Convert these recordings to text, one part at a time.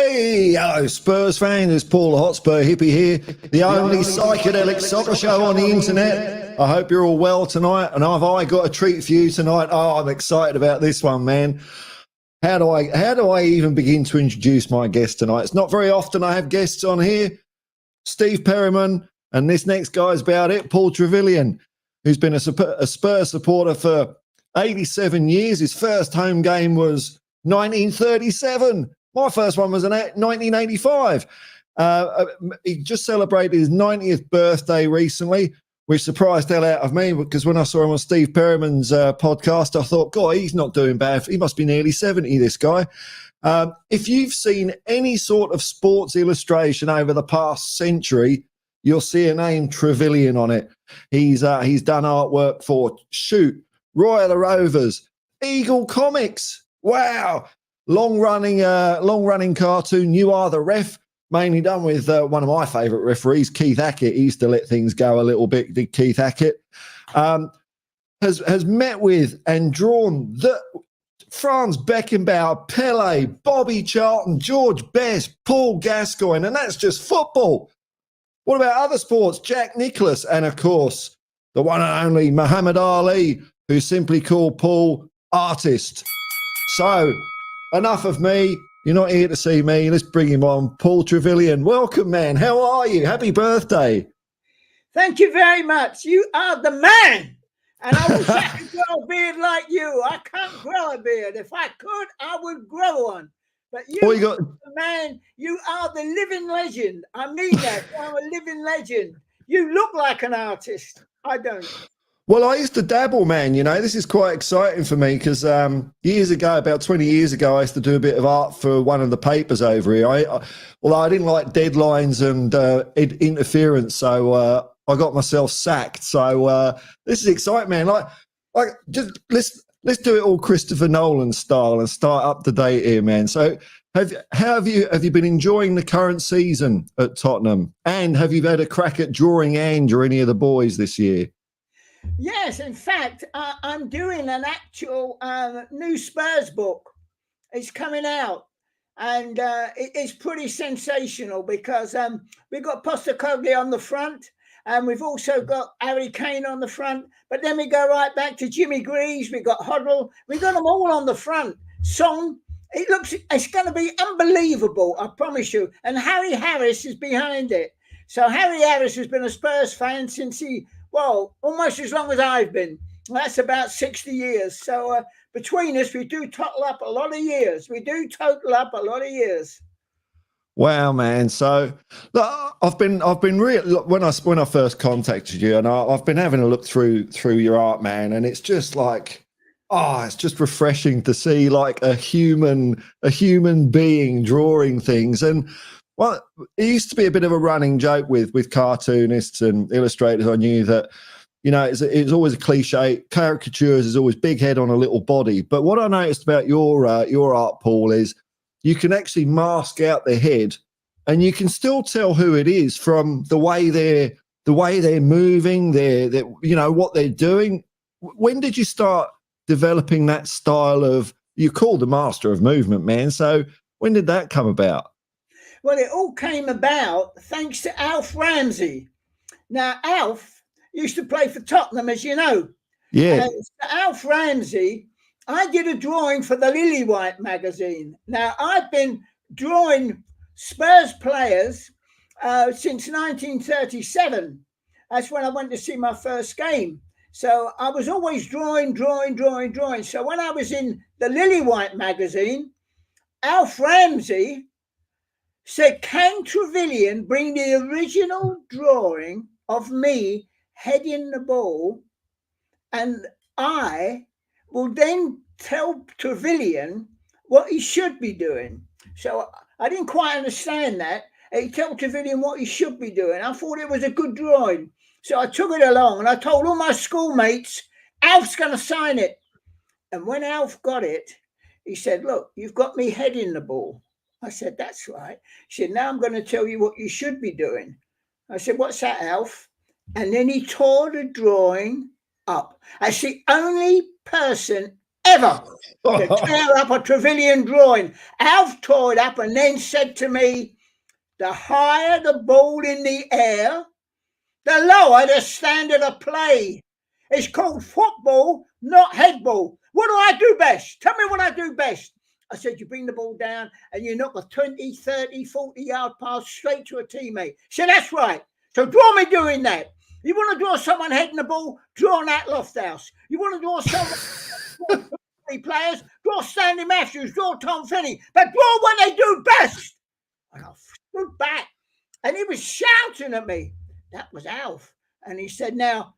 Hey, hello Spurs fans, it's Paul the Hotspur Hippie here, the only psychedelic soccer show on the internet. I hope you're all well tonight, and have I got a treat for you tonight? Oh, I'm excited about this one, man. How do I even begin to introduce my guest tonight? It's not very often I have guests on here. Steve Perryman, and this next guy's about it, Paul Trevillion, who's been a Spurs supporter for 87 years. His first home game was 1937. My first one was in 1985. He just celebrated his 90th birthday recently, which surprised the hell out of me, because when I saw him on Steve Perryman's podcast, I thought, God, he's not doing bad. He must be nearly 70, this guy. If you've seen any sort of Sports Illustration over the past century, you'll see a name Trevillion on it. He's done artwork for Shoot, Roy of the Rovers, Eagle Comics. Wow. Long-running cartoon, You Are the Ref, mainly done with one of my favourite referees, Keith Hackett. He used to let things go a little bit, did Keith Hackett. Has met with and drawn the Franz Beckenbauer, Pele, Bobby Charlton, George Best, Paul Gascoigne, and that's just football. What about other sports? Jack Nicklaus, and of course, the one and only Muhammad Ali, who's simply called Paul Artist. So, enough of me. You're not here to see me. Let's bring him on. Paul Trevillion. Welcome, man. How are you? Happy birthday. Thank you very much. You are the man. And I wish I could grow a beard like you. I can't grow a beard. If I could, I would grow one. But you are the man. You are the living legend. I mean that. You are a living legend. You look like an artist. I don't. Well, I used to dabble, man. You know, this is quite exciting for me because years ago, about 20 years ago, I used to do a bit of art for one of the papers over here. Although I didn't like deadlines and interference, so I got myself sacked. So this is exciting, man. Like just let's do it all Christopher Nolan style and start up to date here, man. So have you been enjoying the current season at Tottenham, and have you had a crack at drawing Ange or any of the boys this year? Yes, in fact, I'm doing an actual new Spurs book. It's coming out, and it's pretty sensational because we've got Postecoglou on the front, and we've also got Harry Kane on the front. But then we go right back to Jimmy Greaves. We've got Hoddle. We've got them all on the front. Song. It's going to be unbelievable, I promise you. And Harry Harris is behind it. So Harry Harris has been a Spurs fan since almost as long as I've been. That's about 60 years. So between us, we do total up a lot of years. Wow, man. So look, I've been really, when I first contacted you, and I've been having a look through your art, man, and it's just like, it's just refreshing to see like a human being drawing things. And well, it used to be a bit of a running joke with cartoonists and illustrators. I knew that, you know, it's always a cliche. Caricatures is always big head on a little body. But what I noticed about your art, Paul, is you can actually mask out the head, and you can still tell who it is from the way they're moving, you know what they're doing. When did you start developing that style of? You're called the master of movement, man. So when did that come about? Well, it all came about thanks to Alf Ramsey. Now, Alf used to play for Tottenham, as you know. Yeah. And Alf Ramsey, I did a drawing for the Lily-White magazine. Now, I've been drawing Spurs players since 1937. That's when I went to see my first game. So I was always drawing. So when I was in the Lily-White magazine, Alf Ramsey said, can Trevillion bring the original drawing of me heading the ball, and I will then tell Trevillion what he should be doing. So I didn't quite understand that. He told Trevillion what he should be doing. I thought it was a good drawing. So I took it along and I told all my schoolmates, Alf's going to sign it. And when Alf got it, he said, look, you've got me heading the ball. I said, that's right. He said, now I'm going to tell you what you should be doing. I said, what's that, Alf? And then he tore the drawing up. That's the only person ever to tear up a Trevillion drawing. Alf tore it up and then said to me, the higher the ball in the air, the lower the standard of play. It's called football, not headball. What do I do best? Tell me what I do best. I said, you bring the ball down and you knock a 20, 30, 40-yard pass straight to a teammate. He said, that's right. So draw me doing that. You want to draw someone heading the ball? Draw Nat Lofthouse. You want to draw someone players? Draw Stanley Matthews. Draw Tom Finney. But draw what they do best. And I stood back and he was shouting at me. That was Alf. And he said, now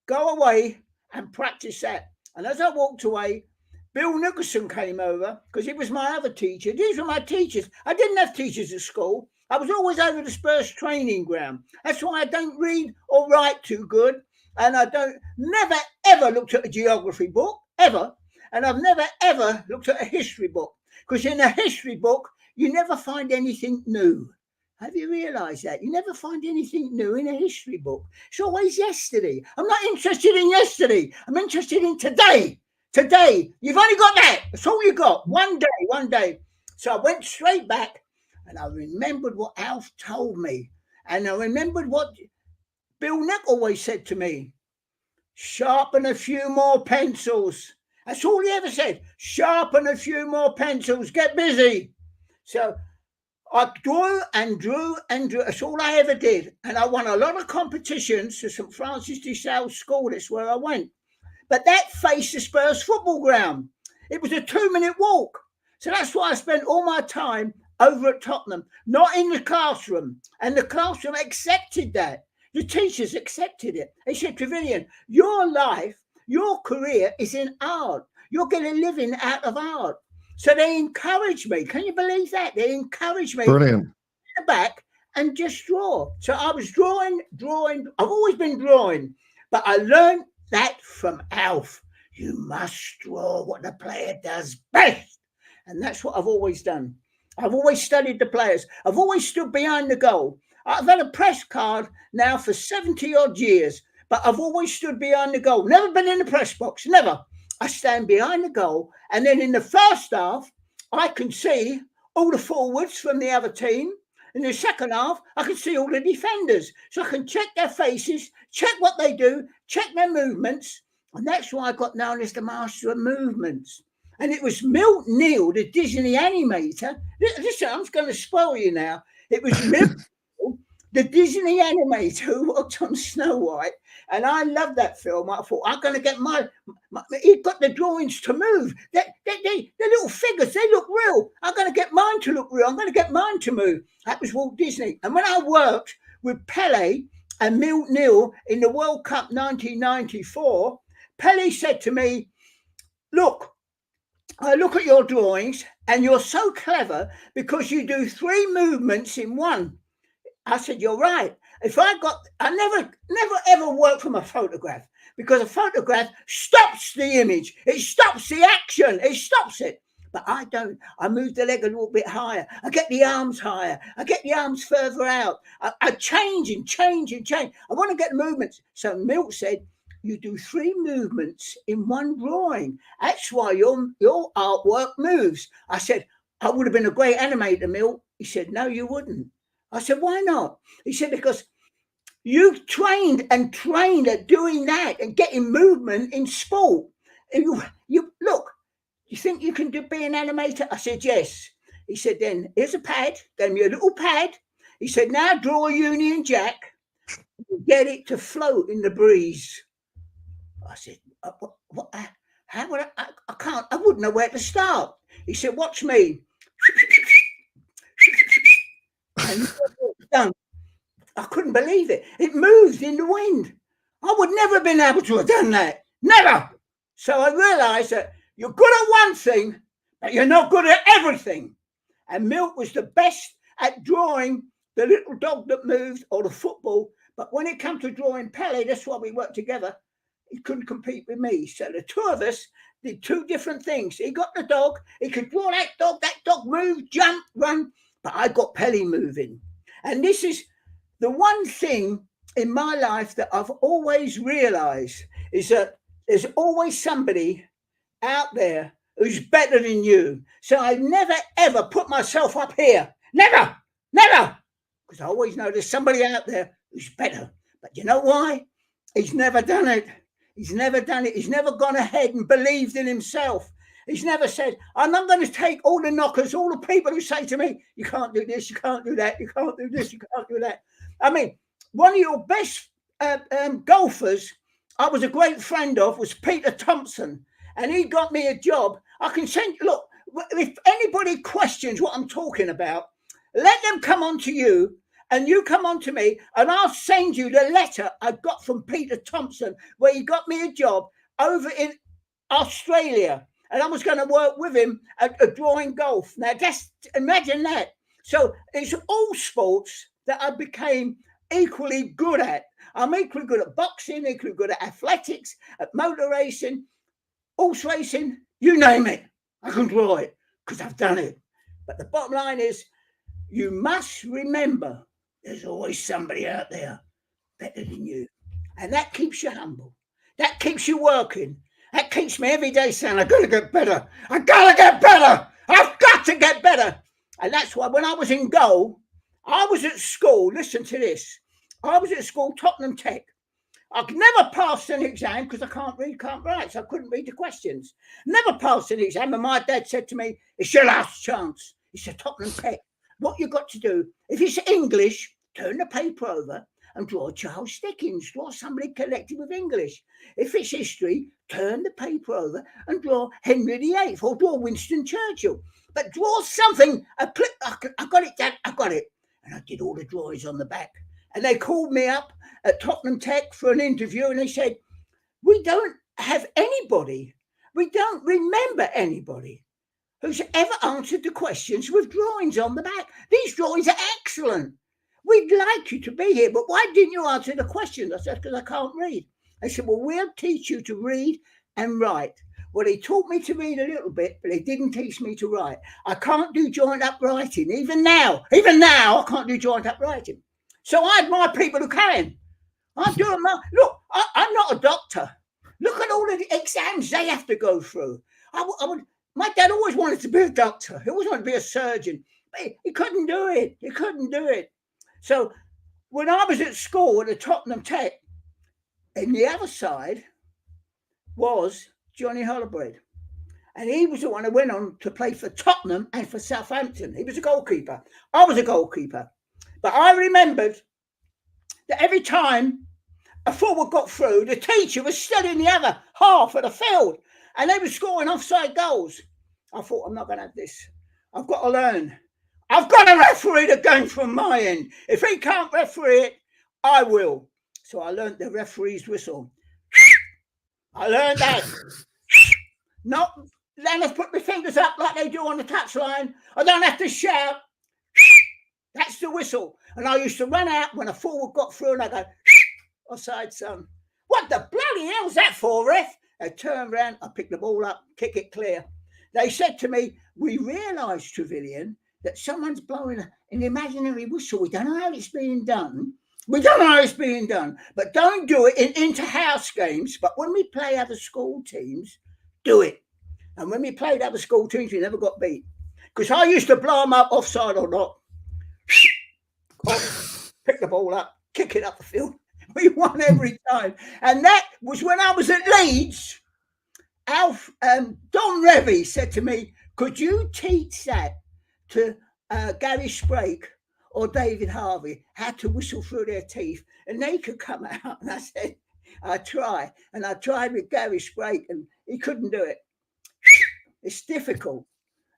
go away and practice that. And as I walked away, Bill Nicholson came over because he was my other teacher. These were my teachers. I didn't have teachers at school. I was always over the Spurs training ground. That's why I don't read or write too good. And I never, ever looked at a geography book, ever. And I've never, ever looked at a history book. Because in a history book, you never find anything new. Have you realised that? You never find anything new in a history book. It's always yesterday. I'm not interested in yesterday. I'm interested in today. Today. You've only got that. That's all you got. One day. So I went straight back and I remembered what Alf told me. And I remembered what Bill Nick always said to me. Sharpen a few more pencils. That's all he ever said. Sharpen a few more pencils. Get busy. So I drew and drew and drew. That's all I ever did. And I won a lot of competitions to St. Francis de Sales School. That's where I went. But that faced the Spurs football ground. It was a 2-minute walk. So that's why I spent all my time over at Tottenham, not in the classroom. And the classroom accepted that. The teachers accepted it. They said, Trevillion, your life, your career is in art. You're getting a living out of art. So they encouraged me. Can you believe that? They encouraged me. Brilliant. To the back and just draw. So I was drawing. I've always been drawing, but I learned that from Alf. You must draw what the player does best. And that's what I've always done. I've always studied the players. I've always stood behind the goal. I've had a press card now for 70 odd years, but I've always stood behind the goal. Never been in the press box, never. I stand behind the goal. And then in the first half, I can see all the forwards from the other team. In the second half, I can see all the defenders. So I can check their faces, check what they do, check their movements. And that's why I got known as the master of movements. And it was Milt Neal, the Disney animator. Listen, I'm going to spoil you now. It was Milt Neal, the Disney animator who worked on Snow White. And I loved that film. I thought, I'm going to get my he got the drawings to move. The little figures, they look real. I'm going to get mine to look real. I'm going to get mine to move. That was Walt Disney. And when I worked with Pele and Milt Neal in the World Cup 1994, Pele said to me, look, I look at your drawings and you're so clever because you do 3 movements in one. I said, you're right. I never ever work from a photograph because a photograph stops the image. It stops the action. It stops it. But I don't. I move the leg a little bit higher. I get the arms higher. I get the arms further out. I change and change and change. I want to get movements. So Milt said, you do 3 movements in one drawing. That's why your artwork moves. I said, I would have been a great animator, Milt. He said, no, you wouldn't. I said, why not? He said, because you've trained at doing that and getting movement in sport. And you look, you think you can be an animator? I said, yes. He said, then here's a pad, gave me a little pad. He said, now draw a Union Jack and get it to float in the breeze. I said, what? How would I can't, I wouldn't know where to start. He said, watch me. And done. I couldn't believe it. It moved in the wind. I would never have been able to have done that. Never. So I realised that you're good at one thing, but you're not good at everything. And Milt was the best at drawing the little dog that moved or the football. But when it came to drawing Pele, that's why we worked together. He couldn't compete with me. So the two of us did 2 different things. He got the dog. He could draw that dog moved, jump, run. But I got Pele moving. And this is the one thing in my life that I've always realised is that there's always somebody out there who's better than you. So I never, ever put myself up here. Never, never. Because I always know there's somebody out there who's better. But you know why? He's never done it. He's never done it. He's never gone ahead and believed in himself. He's never said, I'm not going to take all the knockers, all the people who say to me, you can't do this, you can't do that, you can't do this, you can't do that. I mean, one of your best golfers I was a great friend of was Peter Thompson, and he got me a job. I can send you, look, if anybody questions what I'm talking about, let them come on to you and you come on to me, and I'll send you the letter I got from Peter Thompson where he got me a job over in Australia, and I was going to work with him at drawing golf. Now, just imagine that. So it's all sports that I became equally good at. I'm equally good at boxing, equally good at athletics, at motor racing, horse racing, you name it. I can draw it because I've done it. But the bottom line is, you must remember there's always somebody out there better than you. And that keeps you humble. That keeps you working. That keeps me every day saying, I've got to get better. I've got to get better. I've got to get better. And that's why when I was in goal, I was at school. Listen to this. I was at school, Tottenham Tech. I've never passed an exam because I can't read, can't write, so I couldn't read the questions. Never passed an exam. And my dad said to me, it's your last chance. He said, Tottenham Tech, what you got to do, if it's English, turn the paper over and draw Charles Dickens, draw somebody connected with English. If it's history, turn the paper over and draw Henry VIII or draw Winston Churchill. But draw something. I got it, Dad, I got it. And I did all the drawings on the back. And they called me up at Tottenham Tech for an interview, and they said, we don't have anybody, we don't remember anybody who's ever answered the questions with drawings on the back. These drawings are excellent. We'd like you to be here, but why didn't you answer the questions? I said, because I can't read. They said, well, we'll teach you to read and write. Well, he taught me to read a little bit, but he didn't teach me to write. I can't do joint up writing. Even now, I can't do joint up writing. So I admire people who can. I'm doing look, I'm not a doctor. Look at all of the exams they have to go through. My dad always wanted to be a doctor. He always wanted to be a surgeon. But he couldn't do it. He couldn't do it. So when I was at school at the Tottenham Tech, and the other side was Johnny Hollowbread. And he was the one who went on to play for Tottenham and for Southampton. He was a goalkeeper. I was a goalkeeper. But I remembered that every time a forward got through, the teacher was still in the other half of the field, and they were scoring offside goals. I thought, I'm not going to have this. I've got to learn. I've got to referee the game from my end. If he can't referee it, I will. So I learned the referee's whistle. I learned that. Not then I put my fingers up like they do on the touchline. I don't have to shout. That's the whistle. And I used to run out when a forward got through and I go, offside, son. What the bloody hell's that for, ref? I turned around, I picked the ball up, kick it clear. They said to me, we realise, Trevillion, that someone's blowing an imaginary whistle. We don't know how it's being done. But don't do it in inter-house games. But when we play other school teams, do it. And when we played other school teams, we never got beat. Because I used to blow them up, offside or not. Pick the ball up, kick it up the field. We won every time. And that was when I was at Leeds. Don Revy said to me, could you teach that to Gary Sprake or David Harvey, how to whistle through their teeth? And they could come out. And I said, I try. And I tried with Gary Sprake and he couldn't do it. It's difficult.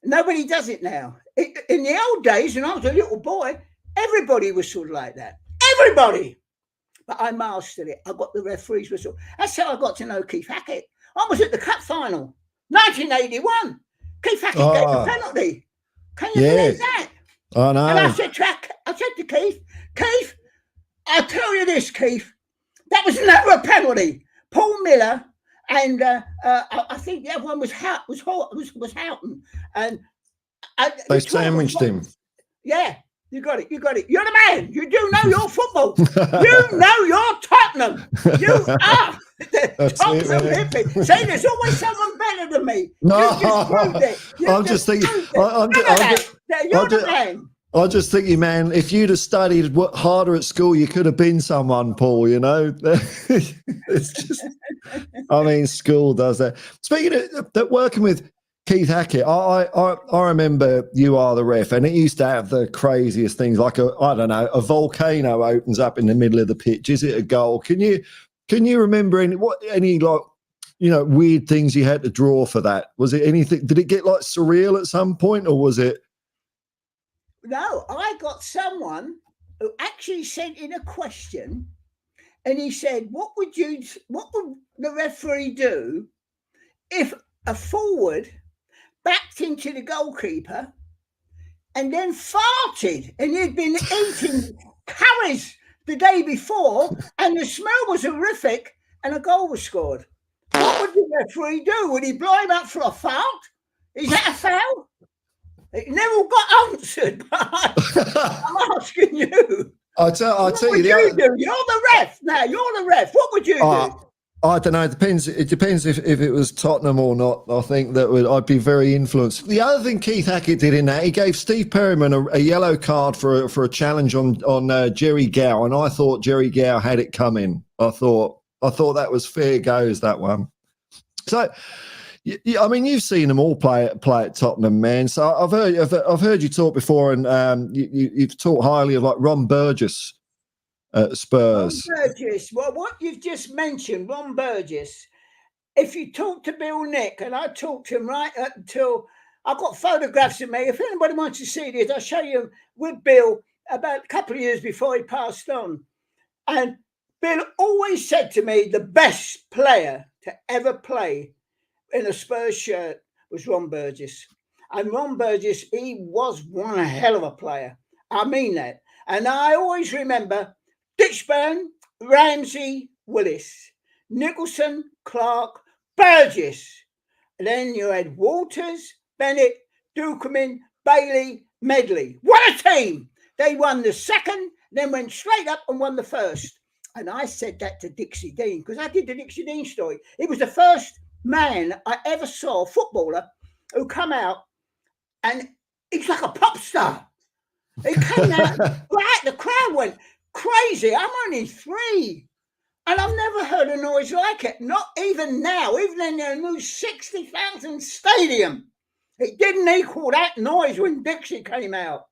Nobody does it now. In the old days, when I was a little boy, everybody whistled like that. Everybody. But I mastered it. I got the referee's whistle. That's how I got to know Keith Hackett. I was at the cup final, 1981. Keith Hackett gave a penalty. Can you believe that? I know. And I said to Keith, I'll tell you this, Keith, that was never a penalty. Paul Miller and I think the other one was Houghton. And they sandwiched him. Yeah. You got it. You're the man. You do know your football. You know your Tottenham. You are. That's it, man. See, there's always someone better than me. No, You've just proved it. I'm just thinking. You're the man. I just thinking, man, if you'd have studied harder at school, you could have been someone, Paul, you know? It's just, I mean, school does that. Speaking of that, working with Keith Hackett, I remember You Are the Ref, and it used to have the craziest things, like a volcano opens up in the middle of the pitch. Is it a goal? Can you remember any like, you know, weird things you had to draw for that? Was it anything? Did it get like surreal at some point, or was it? No, I got someone who actually sent in a question, and he said, what would the referee do if a forward backed into the goalkeeper and then farted, and he'd been eating curries the day before and the smell was horrific and a goal was scored? What would the referee do? Would he blow him up for a fart? Is that a foul? It never got answered, but I'm asking you. I'll tell you. You're the ref. Now, you're the ref. What would you do? I don't know. It depends if it was Tottenham or not. I think I'd be very influenced. The other thing Keith Hackett did in that, he gave Steve Perryman a yellow card for a challenge on Jerry Gow, and I thought Jerry Gow had it coming. I thought that was fair goes, that one. So. Yeah, I mean, you've seen them all play at Tottenham, man. So I've heard you talk before, and you've talked highly of like Ron Burgess at Spurs. Ron Burgess. Well, what you've just mentioned, Ron Burgess. If you talk to Bill Nick, and I talked to him right up until I've got photographs of me. If anybody wants to see this, I'll show you with Bill about a couple of years before he passed on. And Bill always said to me, the best player to ever play in a Spurs shirt was Ron Burgess. And Ron Burgess, he was one hell of a player. I mean that. And I always remember Ditchburn, Ramsey, Willis, Nicholson, Clark, Burgess. And then you had Walters, Bennett, Dukeman, Bailey, Medley. What a team! They won the second, then went straight up and won the first. And I said that to Dixie Dean, because I did the Dixie Dean story. It was the first man I ever saw, a footballer, who come out and he's like a pop star. He came out, right, the crowd went crazy. I'm only 3. And I've never heard a noise like it. Not even now, even in their new 60,000 stadium. It didn't equal that noise when Dixie came out.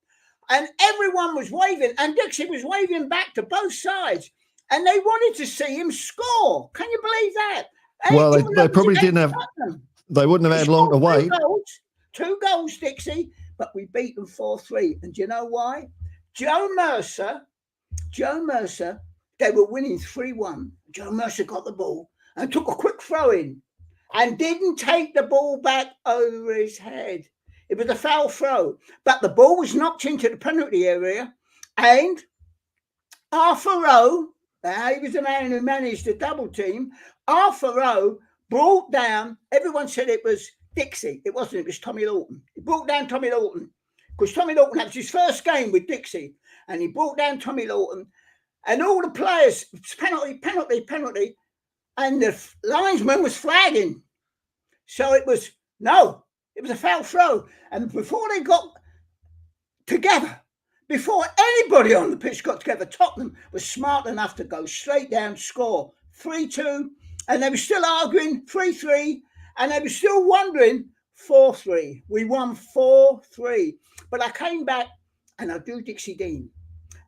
And everyone was waving, and Dixie was waving back to both sides. And they wanted to see him score. Can you believe that? Well, they probably didn't have. They wouldn't have had long to wait. 2 goals, Dixie, but we beat them 4-3. And do you know why? Joe Mercer, they were winning 3-1. Joe Mercer got the ball and took a quick throw in and didn't take the ball back over his head. It was a foul throw, but the ball was knocked into the penalty area, and Arthur Rowe, he was the man who managed the double team. Arthur Rowe brought down, everyone said it was Dixie. It wasn't, it was Tommy Lawton. He brought down Tommy Lawton because Tommy Lawton had his first game with Dixie, and he brought down Tommy Lawton, and all the players, penalty, and the linesman was flagging. So it was a foul throw. And before they got together, before anybody on the pitch got together, Tottenham was smart enough to go straight down, score 3-2, and they were still arguing 3-3, and they were still wondering 4-3. We won 4-3. But I came back and I do Dixie Dean.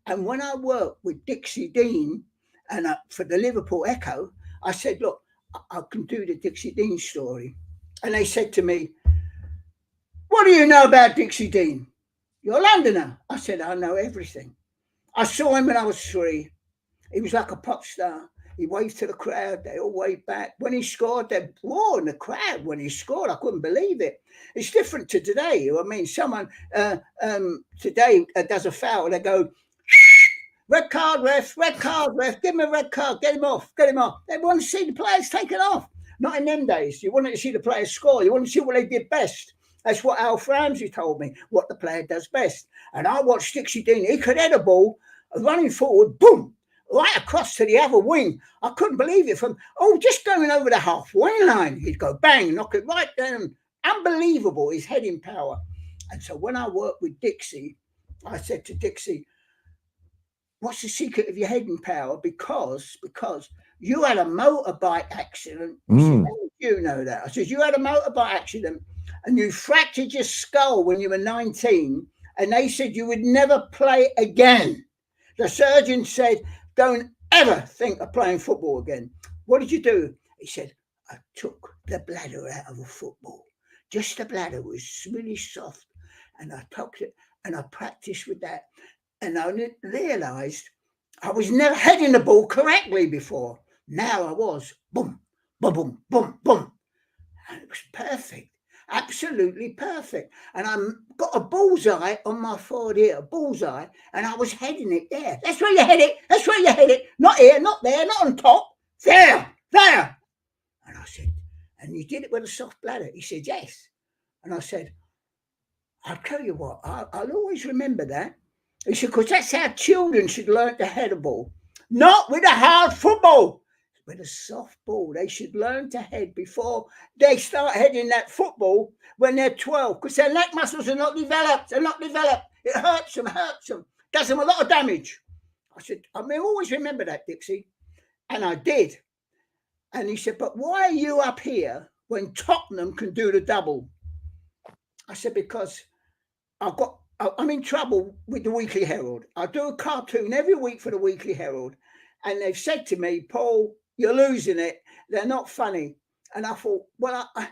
And when I worked with Dixie Dean and for the Liverpool Echo, I said, look, I can do the Dixie Dean story. And they said to me, what do you know about Dixie Dean? You're a Londoner. I said, I know everything. I saw him when I was 3. He was like a pop star. He waved to the crowd. They all waved back. When he scored, they roared in the crowd. When he scored, I couldn't believe it. It's different to today. I mean, someone today does a foul. They go, red card, ref, give him a red card, get him off. They want to see the players take it off. Not in them days. You wanted to see the players score. You wanted to see what they did best. That's what Alf Ramsey told me, what the player does best. And I watched Dixie Dean. He could head a ball, running forward, boom. right across to the other wing. I couldn't believe it. Just going over the halfway line, he'd go bang, knock it right down. Unbelievable, his heading power. And so when I worked with Dixie, I said to Dixie, what's the secret of your heading power? Because you had a motorbike accident. You know that. I said, you had a motorbike accident and you fractured your skull when you were 19, and they said you would never play again. The surgeon said, don't ever think of playing football again. What did you do? He said, I took the bladder out of a football. Just the bladder was really soft, and I took it and I practiced with that. And I realised I was never heading the ball correctly before. Now I was. Boom, boom, boom, boom, boom. And it was perfect. Absolutely perfect. And I got a bullseye on my forehead here, a bullseye, and I was heading it there. That's where you head it. That's where you head it. Not here, not there, not on top. There. And I said, and you did it with a soft bladder? He said, yes. And I said, I'll tell you what, I'll always remember that. He said, because that's how children should learn to head a ball. Not with a hard football, with a soft ball. They should learn to head before they start heading that football when they're 12, because their neck muscles are not developed. They're not developed. It hurts them, does them a lot of damage. I said, I may always remember that, Dixie. And I did. And he said, but why are you up here when Tottenham can do the double? I said, because I'm in trouble with the Weekly Herald. I do a cartoon every week for the Weekly Herald. And they've said to me, Paul, you're losing it. They're not funny. And I thought, well, I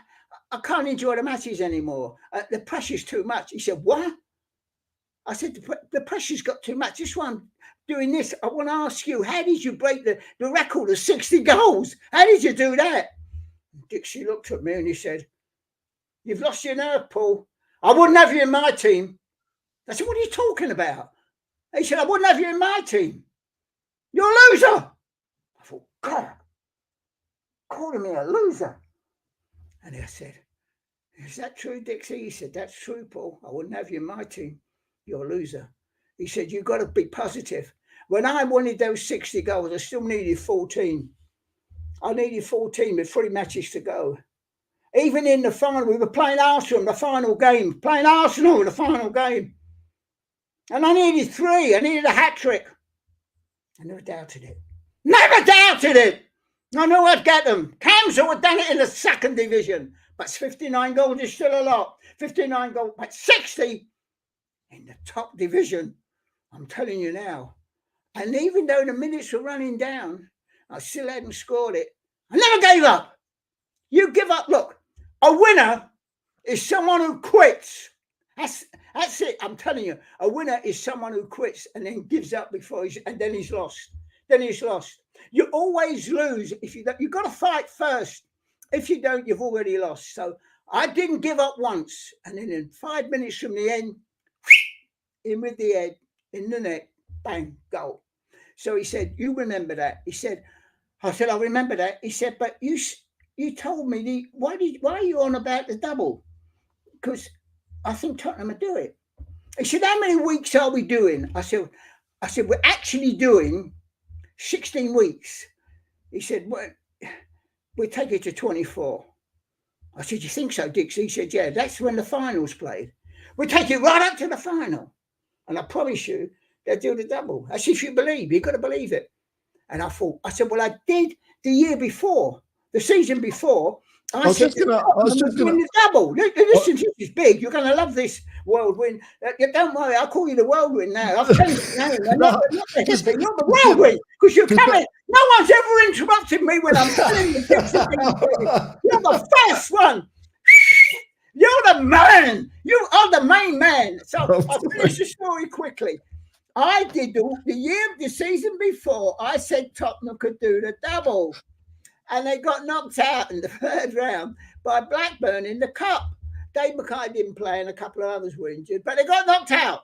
can't enjoy the matches anymore. The pressure's too much. He said, what? I said, the pressure's got too much. This one doing this. I want to ask you, how did you break the record of 60 goals? How did you do that? Dixie looked at me and he said, you've lost your nerve, Paul. I wouldn't have you in my team. I said, what are you talking about? He said, I wouldn't have you in my team. You're a loser. I thought, God, calling me a loser. And I said, is that true, Dixie? He said, that's true, Paul. I wouldn't have you in my team. You're a loser. He said, you've got to be positive. When I wanted those 60 goals, I still needed 14. I needed 14 with 3 matches to go. Even in the final, we were playing Arsenal in the final game. And I needed 3. I needed a hat-trick. I never doubted it. I knew I'd get them. Kamsa had done it in the 2nd division. But 59 goals is still a lot. 59 goals, but 60 in the top division. I'm telling you now. And even though the minutes were running down, I still hadn't scored it. I never gave up. You give up. Look, a winner is someone who quits. That's it. I'm telling you, a winner is someone who quits and then gives up and then he's lost. You always lose if you don't. You've got to fight first. If you don't, you've already lost. So I didn't give up once. And then in 5 minutes from the end, in with the head, in the net, bang, goal. So he said, you remember that? I said, I remember that. He said, but you told me, why are you on about the double? Because I think Tottenham will do it. He said, how many weeks are we doing? I said, we're actually doing 16 weeks. He said, well, we'll take it to 24. I said, you think so, Dixie? He said, yeah, that's when the finals played. We'll take it right up to the final. And I promise you, they'll do the double. That's if you believe. You've got to believe it. And I said, well, I did the year before, the season before. I was just going to win the double. Listen, this is big. You're going to love this whirlwind. Don't worry, I'll call you the whirlwind now. I've changed the name. Not the hippie, you're the whirlwind. Because you're coming. No one's ever interrupted me when I'm telling you. You're the first one. You're the man. You are the main man. So I'll finish the story quickly. I did the season before. I said Tottenham could do the double. And they got knocked out in the 3rd round by Blackburn in the cup. Dave Mackay didn't play and a couple of others were injured, but they got knocked out.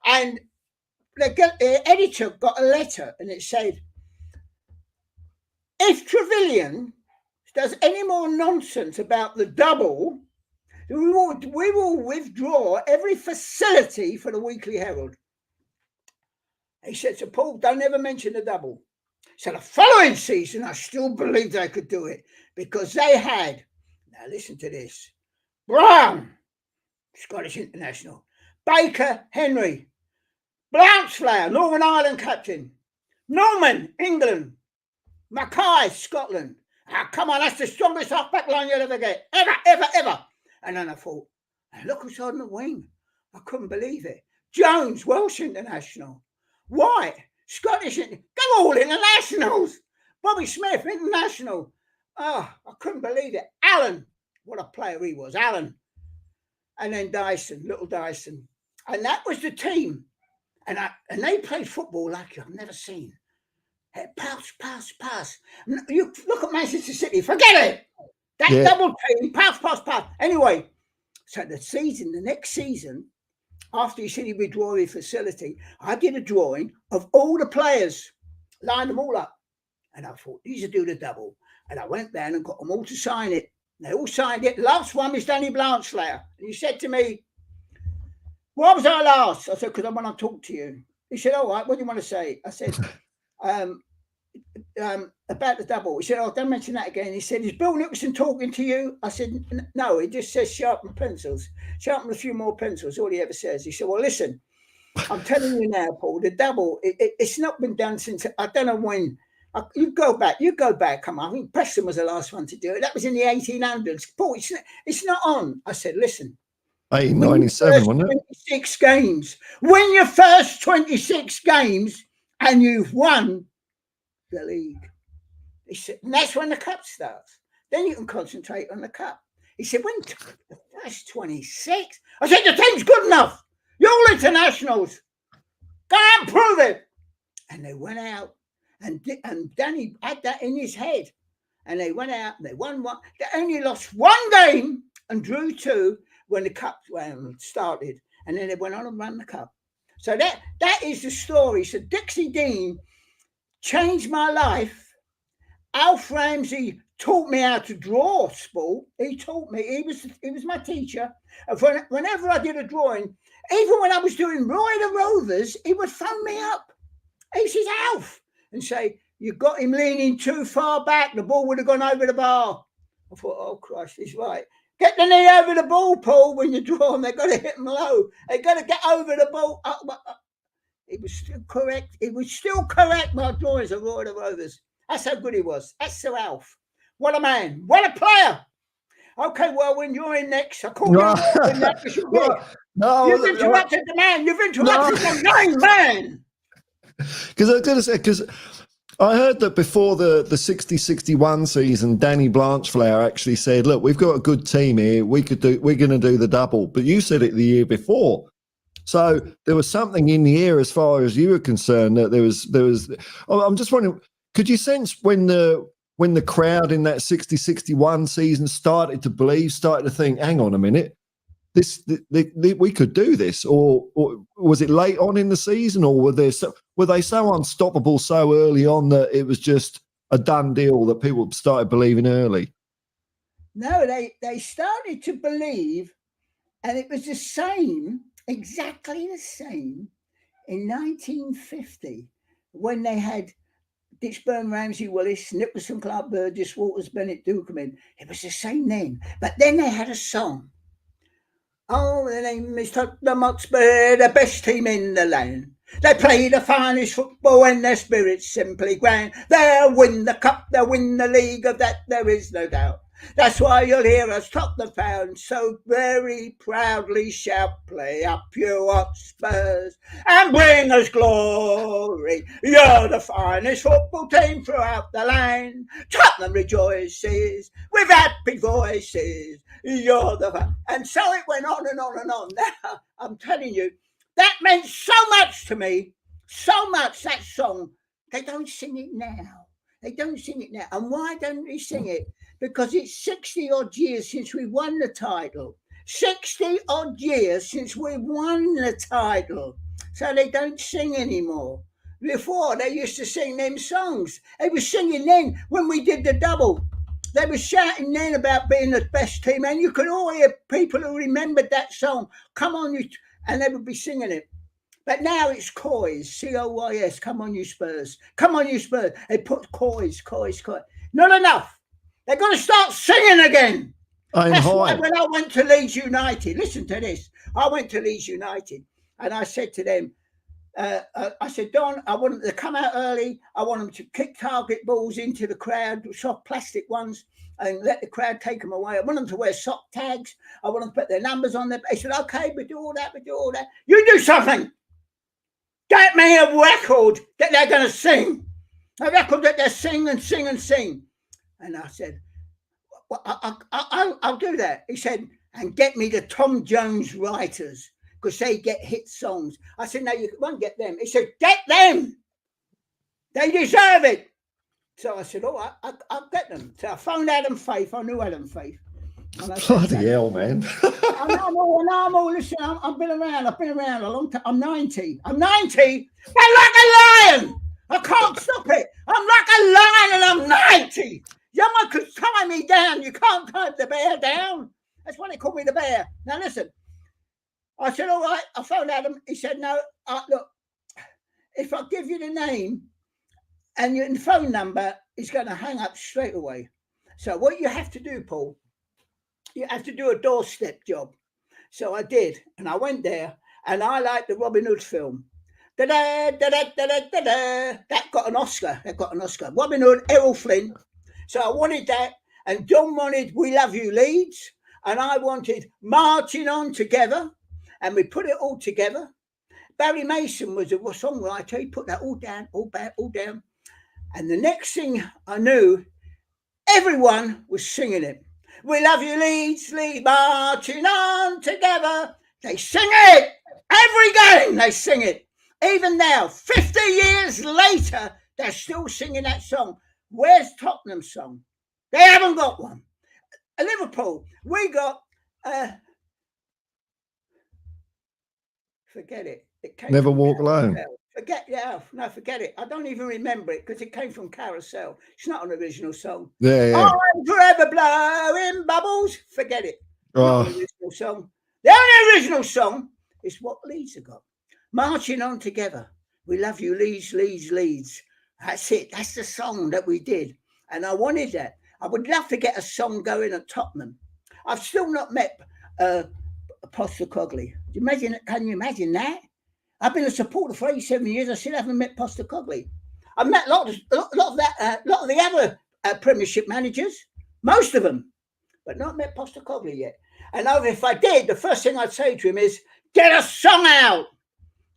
And the editor got a letter and it said, if Trevillion does any more nonsense about the double, we will withdraw every facility for the Weekly Herald. He said, so Paul, don't ever mention the double. So the following season, I still believed they could do it because they had, now listen to this, Brown, Scottish international, Baker, Henry, Blountflower, Northern Ireland captain, Norman, England, Mackay, Scotland. Ah, come on, that's the strongest half-back line you'll ever get. Ever, ever, ever. And then I thought, look who's on the wing. I couldn't believe it. Jones, Welsh international. White, Scottish, go all internationals. Bobby Smith, international. Oh, I couldn't believe it. Allen, what a player he was, Allen. And then Dyson, little Dyson. And that was the team. And they played football like I've never seen. Pass. You look at Manchester City, forget it. That double team, pass. Anyway, so the next season, after he said he'd withdraw his facility, I did a drawing of all the players, lined them all up. And I thought, these will do the double. And I went down and got them all to sign it. They all signed it. Last one was Danny Blanchflower. And he said to me, why was I last? I said, because I want to talk to you. He said, all right, what do you want to say? I said, about the double. He said, oh, don't mention that again. He said, is Bill Nicholson talking to you? I said, no, he just says sharpen pencils. Sharpen a few more pencils, all he ever says. He said, well, listen, I'm telling you now, Paul, the double, it's not been done since, I don't know when. You go back, come on. I think Preston was the last one to do it. That was in the 1800s. Paul, it's not on. I said, listen. 1897, wasn't it? 26 games. Win your first 26 games and you've won the league. He said, and that's when the cup starts. Then you can concentrate on the cup. He said, when the first 26? I said, the team's good enough. You're all internationals. Go out and prove it. And they went out, and Danny had that in his head. And they went out and they won one. They only lost one game and drew two when the cup started. And then they went on and won the cup. So that is the story. So Dixie Dean changed my life. Alf Ramsey taught me how to draw sport. He taught me. He was my teacher. And whenever I did a drawing, even when I was doing Roy the Rovers, he would phone me up. He says, Alf, and say, you got him leaning too far back. The ball would have gone over the bar. I thought, oh, Christ, he's right. Get the knee over the ball, Paul, when you draw them. They've got to hit them low. They've got to get over the ball. He was still correct. He was still correct, my drawings of Roy the Rovers. That's how good he was. That's Sir Alf. What a man. What a player. Okay, well, when you're in next, I call you in next. You've interrupted the man. You've interrupted the main man. Because I was going to say, because I heard that before the 60-61 season, Danny Blanchflower actually said, look, we've got a good team here. We're going to do the double. But you said it the year before. So there was something in the air as far as you were concerned that there was. I'm just wondering, could you sense when the crowd in that 60-61 season started to believe, started to think, hang on a minute, we could do this, or was it late on in the season, or were they so unstoppable so early on that it was just a done deal that people started believing early? No, they started to believe, and it was the same, exactly the same, in 1950 when they had Dixburn, Ramsey, Willis, Nicholson, Clark, Burgess, Walters, Bennett, Dukeman. It was the same then, but then they had a song. Oh, the name is Tottenham Hotspur, the best team in the land. They play the finest football and their spirit's simply grand. They'll win the cup, they'll win the league, of that there is no doubt. That's why you'll hear us Tottenham fans so very proudly shout, play up your Hotspurs and bring us glory. You're the finest football team throughout the land. Tottenham rejoices with happy voices. You're the and so it went on and on and on. Now, I'm telling you, that meant so much to me, so much, that song. They don't sing it now. They don't sing it now. And why don't they sing it? Because it's 60 odd years since we won the title. 60 odd years since we won the title. So they don't sing anymore. Before, they used to sing them songs. They were singing then when we did the double. They were shouting then about being the best team. And you could all hear people who remembered that song come on, and they would be singing it. But now it's Coys, Coys. Come on, you Spurs. Come on, you Spurs. They put Coys. Not enough. They've got to start singing again. Aim That's high. why when I went to Leeds United, listen to this. I went to Leeds United and I said to them, I said, Don, I want them to come out early. I want them to kick target balls into the crowd, soft plastic ones, and let the crowd take them away. I want them to wear sock tags. I want them to put their numbers on there. They said, okay, we do all that. You do something. Get me a record that they're going to sing. A record that they sing. And I said, well, I'll do that. He said, and get me the Tom Jones writers, because they get hit songs. I said, no, you won't get them. He said, get them. They deserve it. So I said, all right, I'll get them. So I phoned Adam Faith. I knew Adam Faith. Bloody hell, man. I'm all, listen, I've been around a long time. I'm 90. I'm like a lion. I can't stop it. I'm like a lion and I'm 90. Someone could tie me down. You can't tie the bear down. That's why they call me the bear. Now, listen. I said, all right. I phoned Adam. He said, no, look, if I give you the name and your phone number, he's going to hang up straight away. So what you have to do, Paul, you have to do a doorstep job. So I did. And I went there and I liked the Robin Hood film. Da-da, da-da, da-da, da-da. That got an Oscar. Robin Hood, Errol Flynn. So I wanted that. And John wanted We Love You Leeds. And I wanted Marching On Together. And we put it all together. Barry Mason was a songwriter. He put that all down. And the next thing I knew, everyone was singing it. We love you, Leeds, marching on together. They sing it. Every game they sing it. Even now, 50 years later, they're still singing that song. Where's Tottenham's song? They haven't got one. Liverpool, we got... forget it. Never Walk Alone. Forget it. I don't even remember it because it came from Carousel. It's not an original song. Yeah. I'm forever blowing bubbles. Forget it. Oh. Not an original song. The only original song is what Leeds have got. Marching On Together. We love you, Leeds, Leeds, Leeds. That's it. That's the song that we did. And I wanted that. I would love to get a song going at Tottenham. I've still not met Postecoglou. Can you imagine that? I've been a supporter for 87 years. I still haven't met Postecoglou. I've met a lot of the other Premiership managers, most of them, but not met Postecoglou yet. And if I did, the first thing I'd say to him is, get a song out.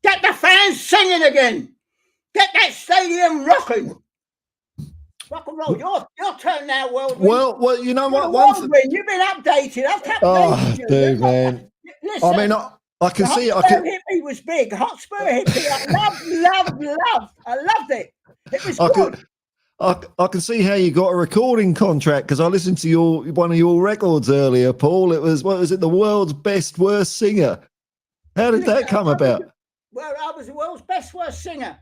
Get the fans singing again. Get that stadium rocking. Rock and roll. Your turn now, World Win. Well, you know what? You've been updated. I've kept dude, man. Listen, I mean, I can see it. Hippie was big. Hotspur hippie. I loved it. It was good. I can see how you got a recording contract because I listened to one of your records earlier, Paul. It was, what was it? The world's best worst singer. How did that come about? Well, I was the world's best worst singer,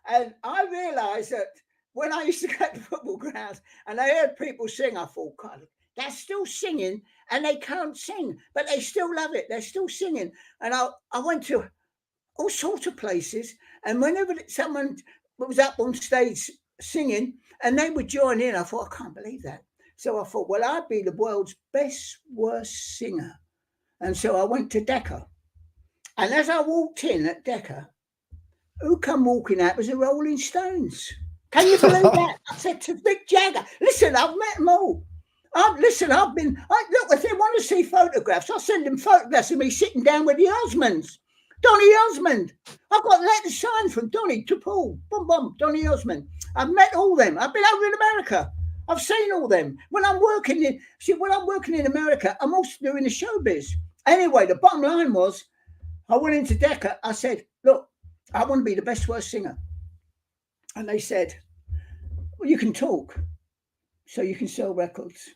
and I realised that when I used to go to football grounds and I heard people sing, I thought, God, they're still singing and they can't sing, but they still love it. They're still singing. And I went to all sorts of places, and whenever someone was up on stage singing and they would join in, I thought, I can't believe that. So I thought, well, I'd be the world's best worst singer. And so I went to Decca. And as I walked in at Decca, who come walking out was the Rolling Stones. Can you believe that? I said to Mick Jagger, listen, I've met them all. Look, if they want to see photographs, I'll send them photographs of me sitting down with the Osmonds. Donny Osmond. I've got letters signed from Donny to Paul. Donny Osmond. I've met all them. I've been over in America. I've seen all them. When I'm working in America, I'm also doing the showbiz. Anyway, the bottom line was, I went into Decca. I said, look, I want to be the best worst singer. And they said, well, you can talk, so you can sell records.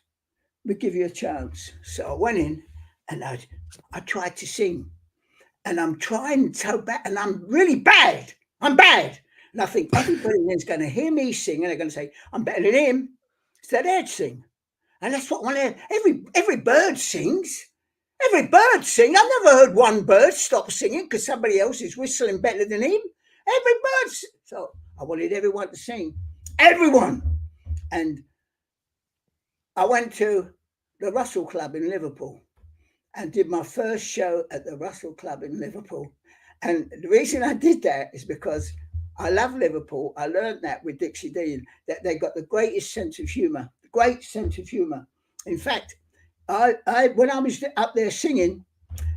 We'll give you a chance. So I went in and I tried to sing. And I'm trying so bad, and I'm really bad. I'm bad. And I think everybody is going to hear me sing, and they're going to say, I'm better than him. So they'd sing. And that's what every bird sings. Every bird sing. I never heard one bird stop singing because somebody else is whistling better than him. Every bird. So I wanted everyone to sing. Everyone. And I went to the Russell Club in Liverpool and did my first show at the Russell Club in Liverpool. And the reason I did that is because I love Liverpool. I learned that with Dixie Dean, that they got the greatest sense of humour, great sense of humour. In fact, I when I was up there singing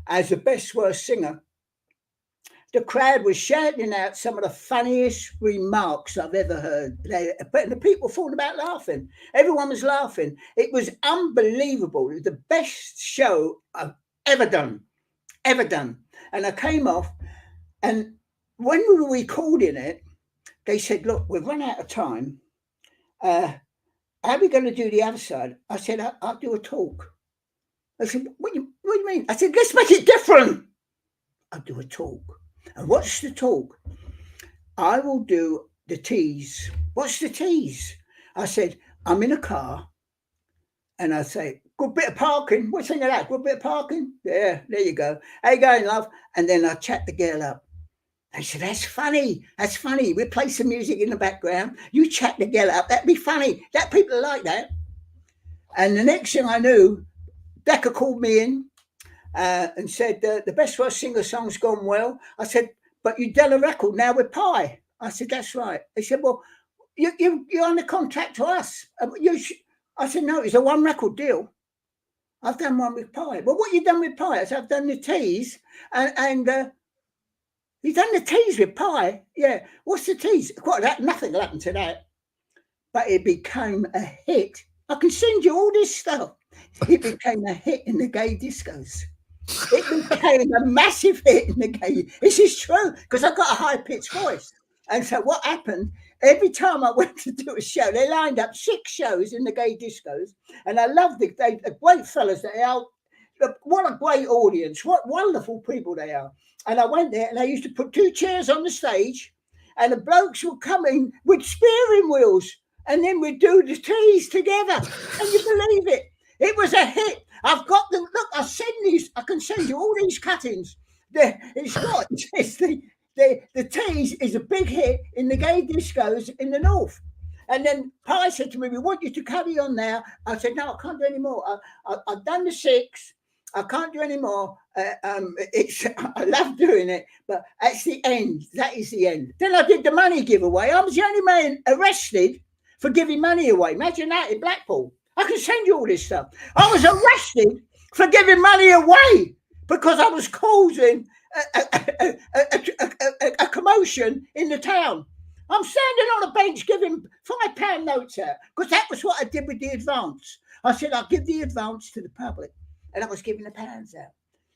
as the best worst singer, the crowd was shouting out some of the funniest remarks I've ever heard. But the people thought about laughing. Everyone was laughing. It was unbelievable. It was the best show I've ever done. And I came off, and when we were recording it, they said, look, we've run out of time. How are we going to do the other side? I said, I'll do a talk. I said, what do you mean? I said, let's make it different. I'll do a talk. And what's the talk? I will do the tease. What's the tease? I said, I'm in a car, and I say, good bit of parking. What's in that? Good bit of parking? Yeah, there you go. How you going, love? And then I chat the girl up. They said, that's funny. That's funny. We play some music in the background. You chat the girl up. That'd be funny. That people like that. And the next thing I knew, Decca called me in and said, the best worst singer song's gone well. I said, but you done a record now with Pi. I said, that's right. They said, well, you're on the contract to us. I said, no, it's a one record deal. I've done one with Pi. Well, what you done with Pi? I said, I've done the tease and you done the tease with Pi? Yeah. What's the tease? Quite that. Nothing happened to that. But it became a hit. I can send you all this stuff. It became a hit in the gay discos. It became a massive hit in the gay. This is true because I've got a high-pitched voice. And so what happened, every time I went to do a show, they lined up 6 shows in the gay discos. And I loved it. They great fellas they are. What a great audience. What wonderful people they are. And I went there and they used to put 2 chairs on the stage and the blokes would come in with steering wheels and then we'd do the tease together. Can you believe it? It was a hit. I've got them. Look, I can send you all these cuttings. The tease is a big hit in the gay discos in the north. And then Pi said to me, we want you to carry on now. I said, no, I can't do any more. I've done the 6. I can't do any more. I love doing it, but that's the end. That is the end. Then I did the money giveaway. I was the only man arrested for giving money away. Imagine that in Blackpool. I can send you all this stuff. I was arrested for giving money away because I was causing a commotion in the town. I'm standing on a bench giving £5 notes out because that was what I did with the advance. I said, I'll give the advance to the public. And I was giving the pounds out.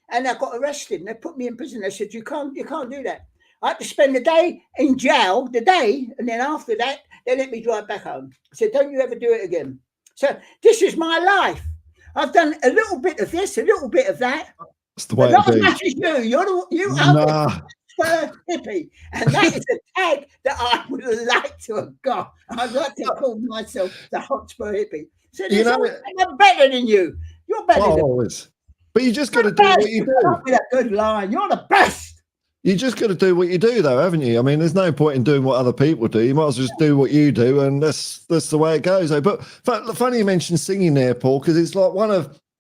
And I got arrested and they put me in prison. They said, you can't do that. I had to spend the day in jail, and then after that, they let me drive back home. I said, don't you ever do it again. So this is my life. I've done a little bit of this, a little bit of that. That's the way not it as is. much as you are the Spurs hippie. And that is a tag that I would like to have got. I'd like to call myself the Hotspur hippie. So I'm better than you. You're better than me. But you just got to do what you do. With a good line. You're the best. You just got to do what you do, though, haven't you? I mean, there's no point in doing what other people do. You might as well just do what you do, and that's the way it goes. But funny you mentioned singing there, Paul, because it's like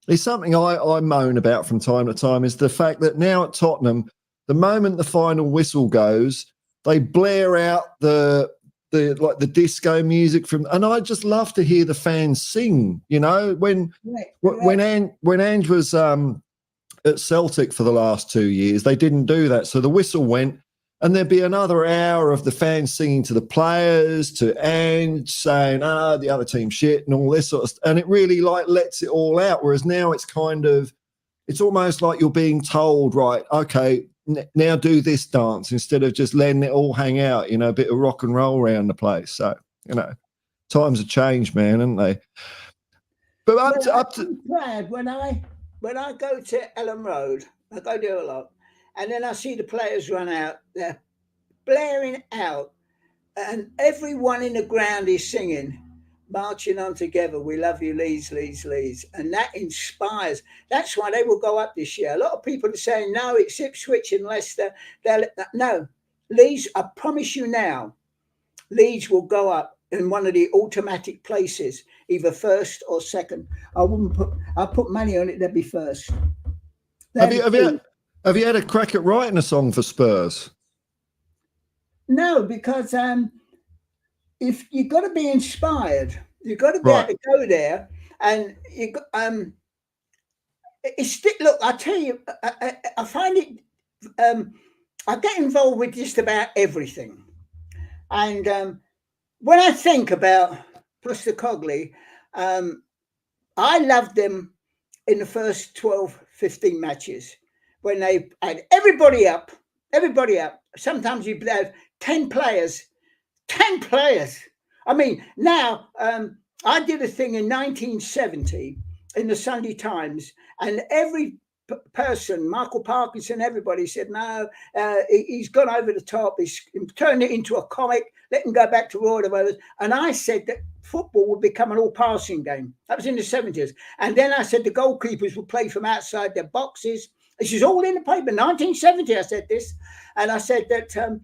it's something I moan about from time to time is the fact that now at Tottenham, the moment the final whistle goes, they blare out the disco music and I just love to hear the fans sing. You know, when Ange was at Celtic for the last 2 years, they didn't do that. So the whistle went, and there'd be another hour of the fans singing to the players, to Ange, saying, the other team shit and all this sort of stuff. And it really lets it all out. Whereas now it's it's almost like you're being told, right, okay, now do this dance instead of just letting it all hang out, a bit of rock and roll around the place. So, times have changed, man, haven't they? But I'm glad when I go to Ellen Road, I go there a lot, and then I see the players run out, they're blaring out, and everyone in the ground is singing, marching on together. We love you, Leeds, Leeds, Leeds. And that inspires. That's why they will go up this year. A lot of people are saying, no, it's Ipswich and Leicester. No, Leeds, I promise you now, Leeds will go up in one of the automatic places, either first or second. I'll put money on it, they'll be first. Have you had a crack at writing a song for Spurs? No, because if you've got to be inspired, you've got to be able to go there, and you look. I tell you, I find it. I get involved with just about everything, and when I think about Postecoglou, I loved them in the first 12, 15 matches when they had everybody up. Sometimes you'd have 10 players. 10 players. I mean, now I did a thing in 1970 in the Sunday Times, and every person, Michael Parkinson, everybody said, no, he's gone over the top. He's turned it into a comic. Let him go back to Royal Developers. And I said that football would become an all-passing game. That was in the 70s. And then I said the goalkeepers would play from outside their boxes. This is all in the paper. 1970, I said this. And I said that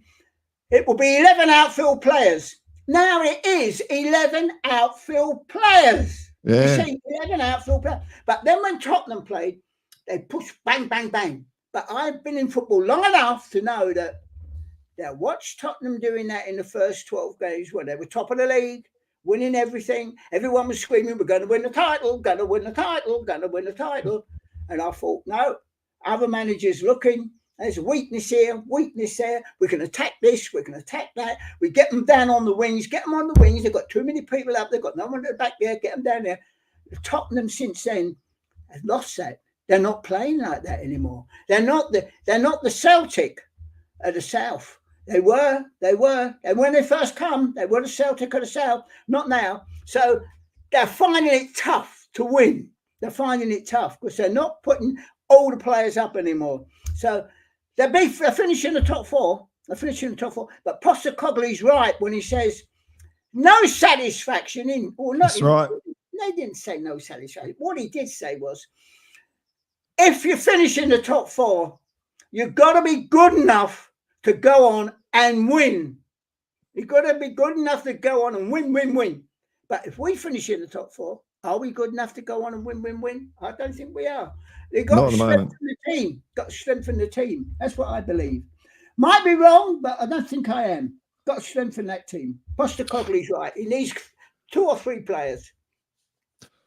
it will be 11 outfield players. Now it is 11 outfield players. Yeah. You see, 11 outfield players. But then when Tottenham played, they pushed bang, bang, bang. But I've been in football long enough to know that I watched Tottenham doing that in the first 12 games when they were top of the league, winning everything. Everyone was screaming, we're going to win the title, going to win the title, going to win the title. And I thought, no, other managers looking. There's a weakness here, weakness there. We can attack this, we can attack that. We get them down on the wings, get them on the wings. They've got too many people up. They've got no one at the back there. Get them down there. Tottenham since then has lost that. They're not playing like that anymore. They're not the Celtic of the South. They were. And when they first come, they were the Celtic of the South. Not now. So they're finding it tough to win. They're finding it tough because they're not putting all the players up anymore. So they're finishing the top four. They're finishing the top four. But Postecoglou's right when he says no satisfaction in. Or not. That's right. They didn't say no satisfaction. What he did say was, if you finish in the top four, you've got to be good enough to go on and win. You've got to be good enough to go on and win. But if we finish in the top four, are we good enough to go on and win? I don't think we are. They've got to strengthen the team. Got to strengthen the team. That's what I believe. Might be wrong, but I don't think I am. Got to strengthen that team. Postecoglou's right. He needs 2 or 3 players.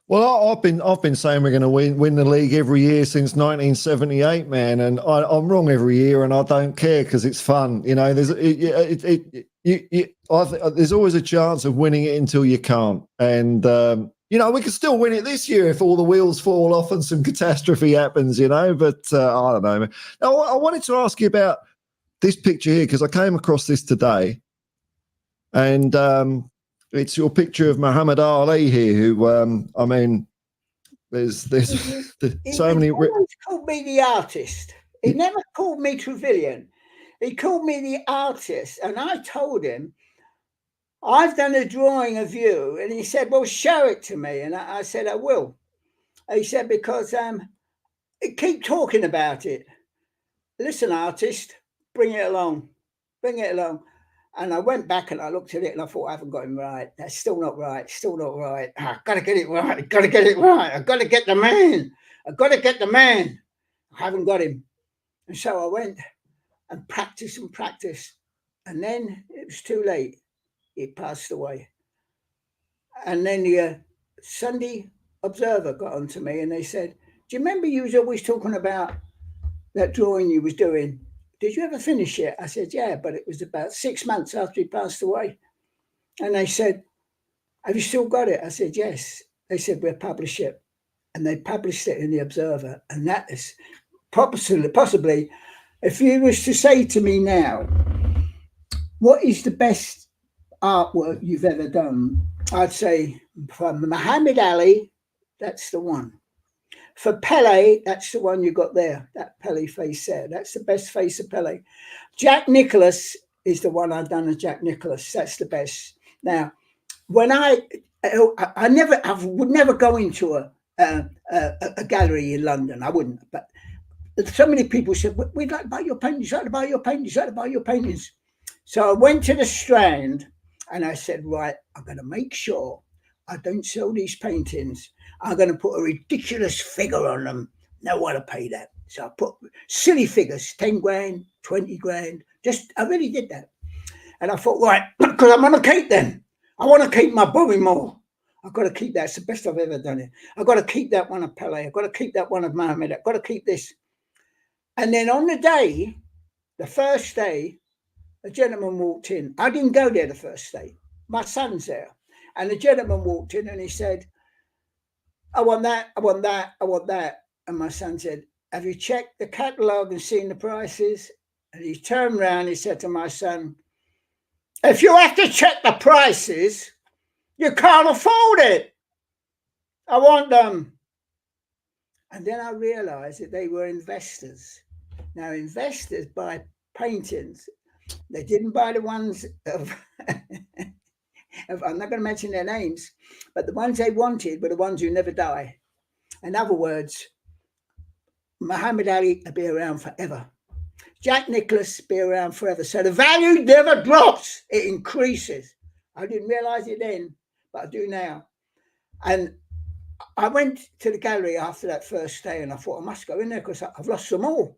Well, I've been saying we're going to win the league every year since 1978, man, and I'm wrong every year, and I don't care because it's fun. You know, there's always a chance of winning it until you can't, and you know, we could still win it this year if all the wheels fall off and some catastrophe happens. You know, but I don't know, man. Now, I wanted to ask you about this picture here because I came across this today, and it's your picture of Muhammad Ali here, who, I mean, there's so many. He always called me the artist. He never called me Trevillion. He called me the artist. And I told him, I've done a drawing of you. And he said, well, show it to me. And I said, I will. And he said, because keep talking about it. Listen, artist, bring it along. And I went back and I looked at it and I thought, I haven't got him right. That's still not right. I've got to get it right. I've got to get the man. I haven't got him. And so I went and practiced. And then it was too late. He passed away. And then the Sunday Observer got onto me and they said, do you remember you was always talking about that drawing you was doing? Did you ever finish it? I said, yeah, but it was about 6 months after he passed away. And they said, have you still got it? I said, yes. They said, we'll publish it. And they published it in the Observer. And that is possibly, if you was to say to me now, what is the best artwork you've ever done? I'd say from Muhammad Ali, that's the one. For Pele, that's the one you got there, that Pele face there. That's the best face of Pele. Jack Nicklaus is the one I've done of Jack Nicklaus. That's the best. Now, when I I would never go into a gallery in London. I wouldn't. But so many people said, "We'd like to buy your paintings. You'd like to buy your paintings. You'd like to buy your paintings." So I went to the Strand and I said, "Right, I'm going to make sure I don't sell these paintings. I'm going to put a ridiculous figure on them. No one to pay that." So I put silly figures, 10 grand, 20 grand. I really did that. And I thought, right, because I want to keep them. I want to keep my Bobby Moore. I've got to keep that. It's the best I've ever done it. I've got to keep that one of Pele. I've got to keep that one of Mohammed. I've got to keep this. And then on the first day, a gentleman walked in. I didn't go there the first day. My son's there. And the gentleman walked in and he said, "I want that, I want that, I want that." And my son said, "Have you checked the catalogue and seen the prices?" And he turned around and he said to my son, "If you have to check the prices, you can't afford it. I want them." And then I realized that they were investors. Now, investors buy paintings. They didn't buy the ones of, I'm not going to mention their names, but the ones they wanted were the ones who never die. In other words, Muhammad Ali will be around forever. Jack Nicklaus be around forever. So the value never drops, it increases. I didn't realize it then, but I do now. And I went to the gallery after that first day and I thought I must go in there because I've lost them all.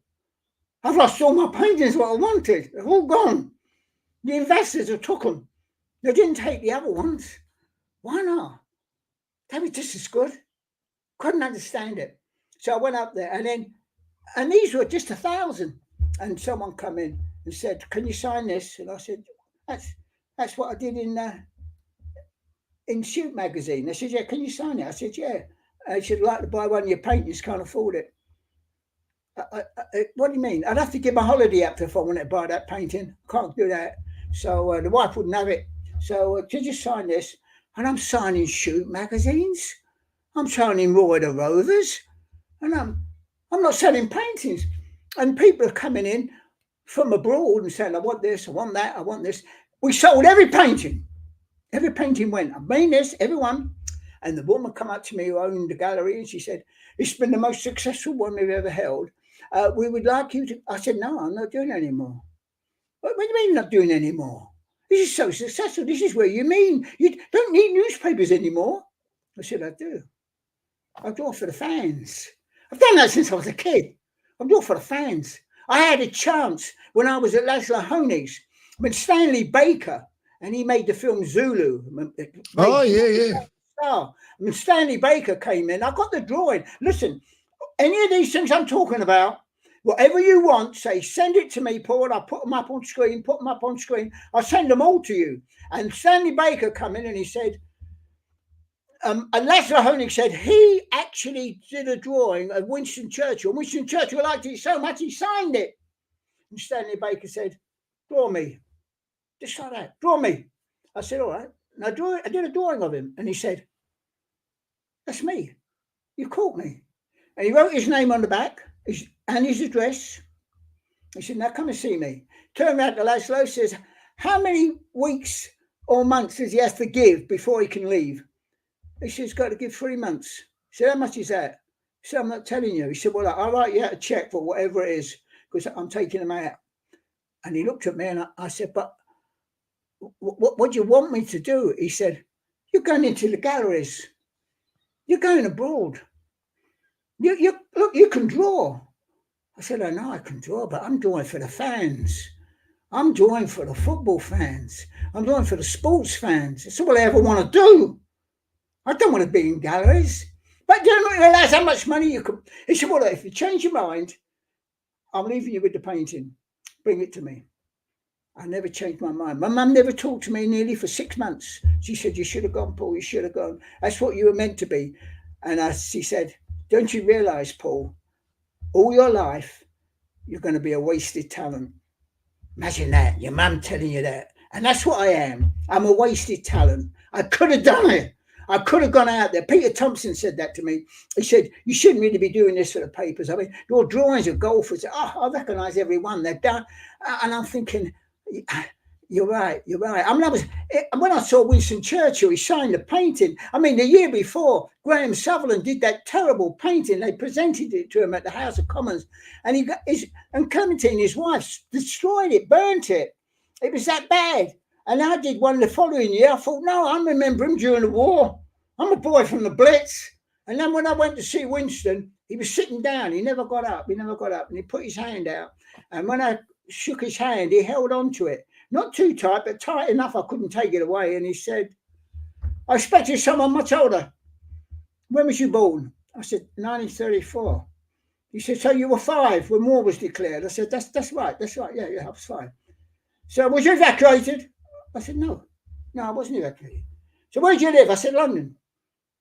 I've lost all my paintings, what I wanted. They're all gone. The investors have took them. They didn't take the other ones. Why not? They were just as good. Couldn't understand it. So I went up there and these were just 1,000. And someone come in and said, "Can you sign this?" And I said, that's what I did in Shoot magazine. They said, "Yeah, can you sign it?" I said, "Yeah." I should like to buy one of your paintings, can't afford it. What do you mean? I'd have to give my holiday up if I wanted to buy that painting. Can't do that. So the wife wouldn't have it. So could you sign this? And I'm signing Shoot magazines. I'm signing Roy the Rovers. And I'm not selling paintings. And people are coming in from abroad and saying, "I want this, I want that, I want this." We sold every painting. Every painting went. I mean this, everyone. And the woman come up to me who owned the gallery and she said, "It's been the most successful one we've ever held. We would like you to..." I said, "No, I'm not doing it anymore." "What do you mean not doing it anymore? This is so successful. This is where you mean you don't need newspapers anymore." I said, "I do. I do it for the fans. I've done that since I was a kid. I'm doing it for the fans." I had a chance when I was at Laszlo Honig's, when Stanley Baker, and he made the film Zulu. Oh, yeah. When Stanley Baker came in, I got the drawing. Listen, any of these things I'm talking about, whatever you want, say, send it to me, Paul. I'll put them up on screen, I'll send them all to you. And Stanley Baker come in and he said, and Laszlo Honig said he actually did a drawing of Winston Churchill. Winston Churchill liked it so much he signed it. And Stanley Baker said, "Draw me. Just like that. Draw me." I said, "All right." And I did a drawing of him. And he said, "That's me. You caught me." And he wrote his name on the back and his address. He said, "Now come and see me." Turned around to Laszlo, says, "How many weeks or months does he have to give before he can leave?" He said, "He's got to give 3 months." He said, "How much is that?" He said, "I'm not telling you." He said, "Well, I'll write you out a check for whatever it is because I'm taking them out." And he looked at me and I said, "But what do you want me to do?" He said, "You're going into the galleries. You're going abroad. You look, you can draw." I said, "I know I can draw, but I'm drawing for the fans. I'm drawing for the football fans. I'm drawing for the sports fans. It's all I ever want to do. I don't want to be in galleries." But do you not realize how much money you could? He said, "Well, if you change your mind, I'm leaving you with the painting. Bring it to me." I never changed my mind. My mum never talked to me nearly for 6 months. She said, "You should have gone, Paul. You should have gone. That's what you were meant to be." And she said, "Don't you realize, Paul, all your life, you're going to be a wasted talent." Imagine that, your mum telling you that. And that's what I am. I'm a wasted talent. I could have done it. I could have gone out there. Peter Thompson said that to me. He said, "You shouldn't really be doing this for the papers. I mean, your drawings of golfers, I recognise every one. They're done." And I'm thinking, You're right. You're right. I mean, when I saw Winston Churchill, he signed a painting. I mean, the year before, Graham Sutherland did that terrible painting. They presented it to him at the House of Commons, and and Clementine, his wife, destroyed it, burnt it. It was that bad. And I did one the following year. I thought, no, I remember him during the war. I'm a boy from the Blitz. And then when I went to see Winston, he was sitting down. He never got up. And he put his hand out. And when I shook his hand, he held on to it. Not too tight, but tight enough I couldn't take it away. And he said, I expected someone much older. When was you born? I said, 1934. He said, so you were 5 when war was declared? I said, that's right. Yeah, I was 5. So was you evacuated? I said, no, I wasn't evacuated. So where did you live? I said, London.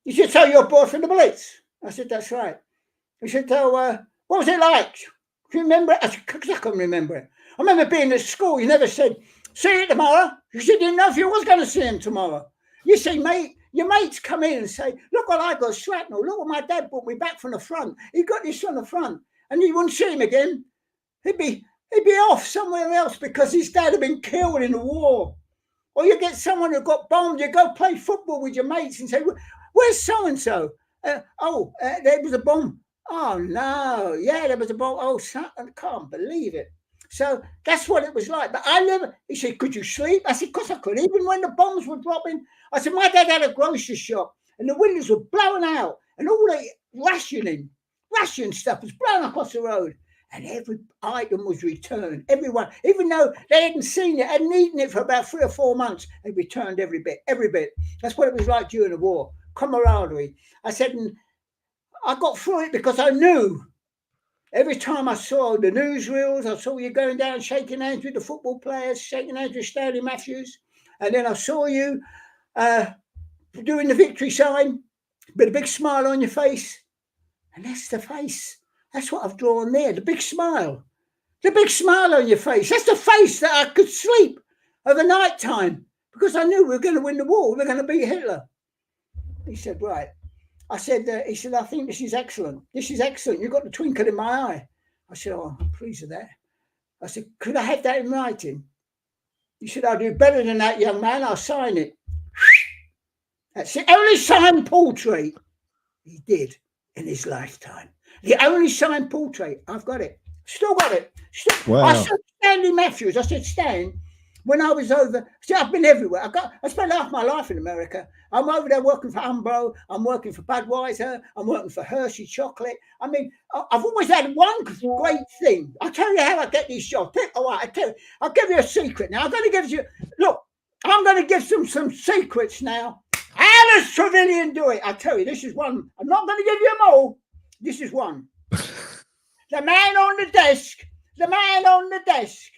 He said, so you're a boy from the Blitz? I said, that's right. He said, so what was it like? Can you remember it? I said, I can't remember it. I remember being at school. You never said, see you tomorrow. You said, didn't know if you was going to see him tomorrow. You see, mate, your mates come in and say, look what I got, shrapnel. Look what my dad brought me back from the front. He got this on the front. And you wouldn't see him again. He'd be off somewhere else because his dad had been killed in the war. Or you get someone who got bombed, you go play football with your mates and say, where's so-and-so? There was a bomb. Oh, no. Yeah, there was a bomb. Oh, I can't believe it. So that's what it was like. But he said, could you sleep? I said, of course I could. Even when the bombs were dropping. I said, my dad had a grocery shop and the windows were blowing out and all the ration stuff was blowing across the road. And every item was returned. Everyone, even though they hadn't seen it, hadn't eaten it for about 3 or 4 months, they returned every bit. That's what it was like during the war. Camaraderie. I said, and I got through it because I knew. Every time I saw the newsreels, I saw you going down, shaking hands with the football players, shaking hands with Stanley Matthews. And then I saw you doing the victory sign with a big smile on your face. And that's the face. That's what I've drawn there, the big smile. The big smile on your face. That's the face that I could sleep over night time because I knew we were going to win the war. We were going to beat Hitler. He said, right. I said, I think this is excellent. This is excellent. You've got the twinkle in my eye. I said, oh, I'm pleased with that. I said, could I have that in writing? He said, I'll do better than that, young man. I'll sign it. That's the only signed portrait he did in his lifetime. The only signed portrait. I've got it. Still got it. Wow. I said, Stanley Matthews. I said, Stan, when I was over, see, I've been everywhere. I spent half my life in America. I'm over there working for Umbro. I'm working for Budweiser. I'm working for Hershey Chocolate. I mean, I've always had one great thing. I'll tell you how I get these jobs. I'll give you a secret now. I'm going to give some secrets now. How does Trevillion do it? I tell you, this is one. I'm not going to give you them all. This is one. The man on the desk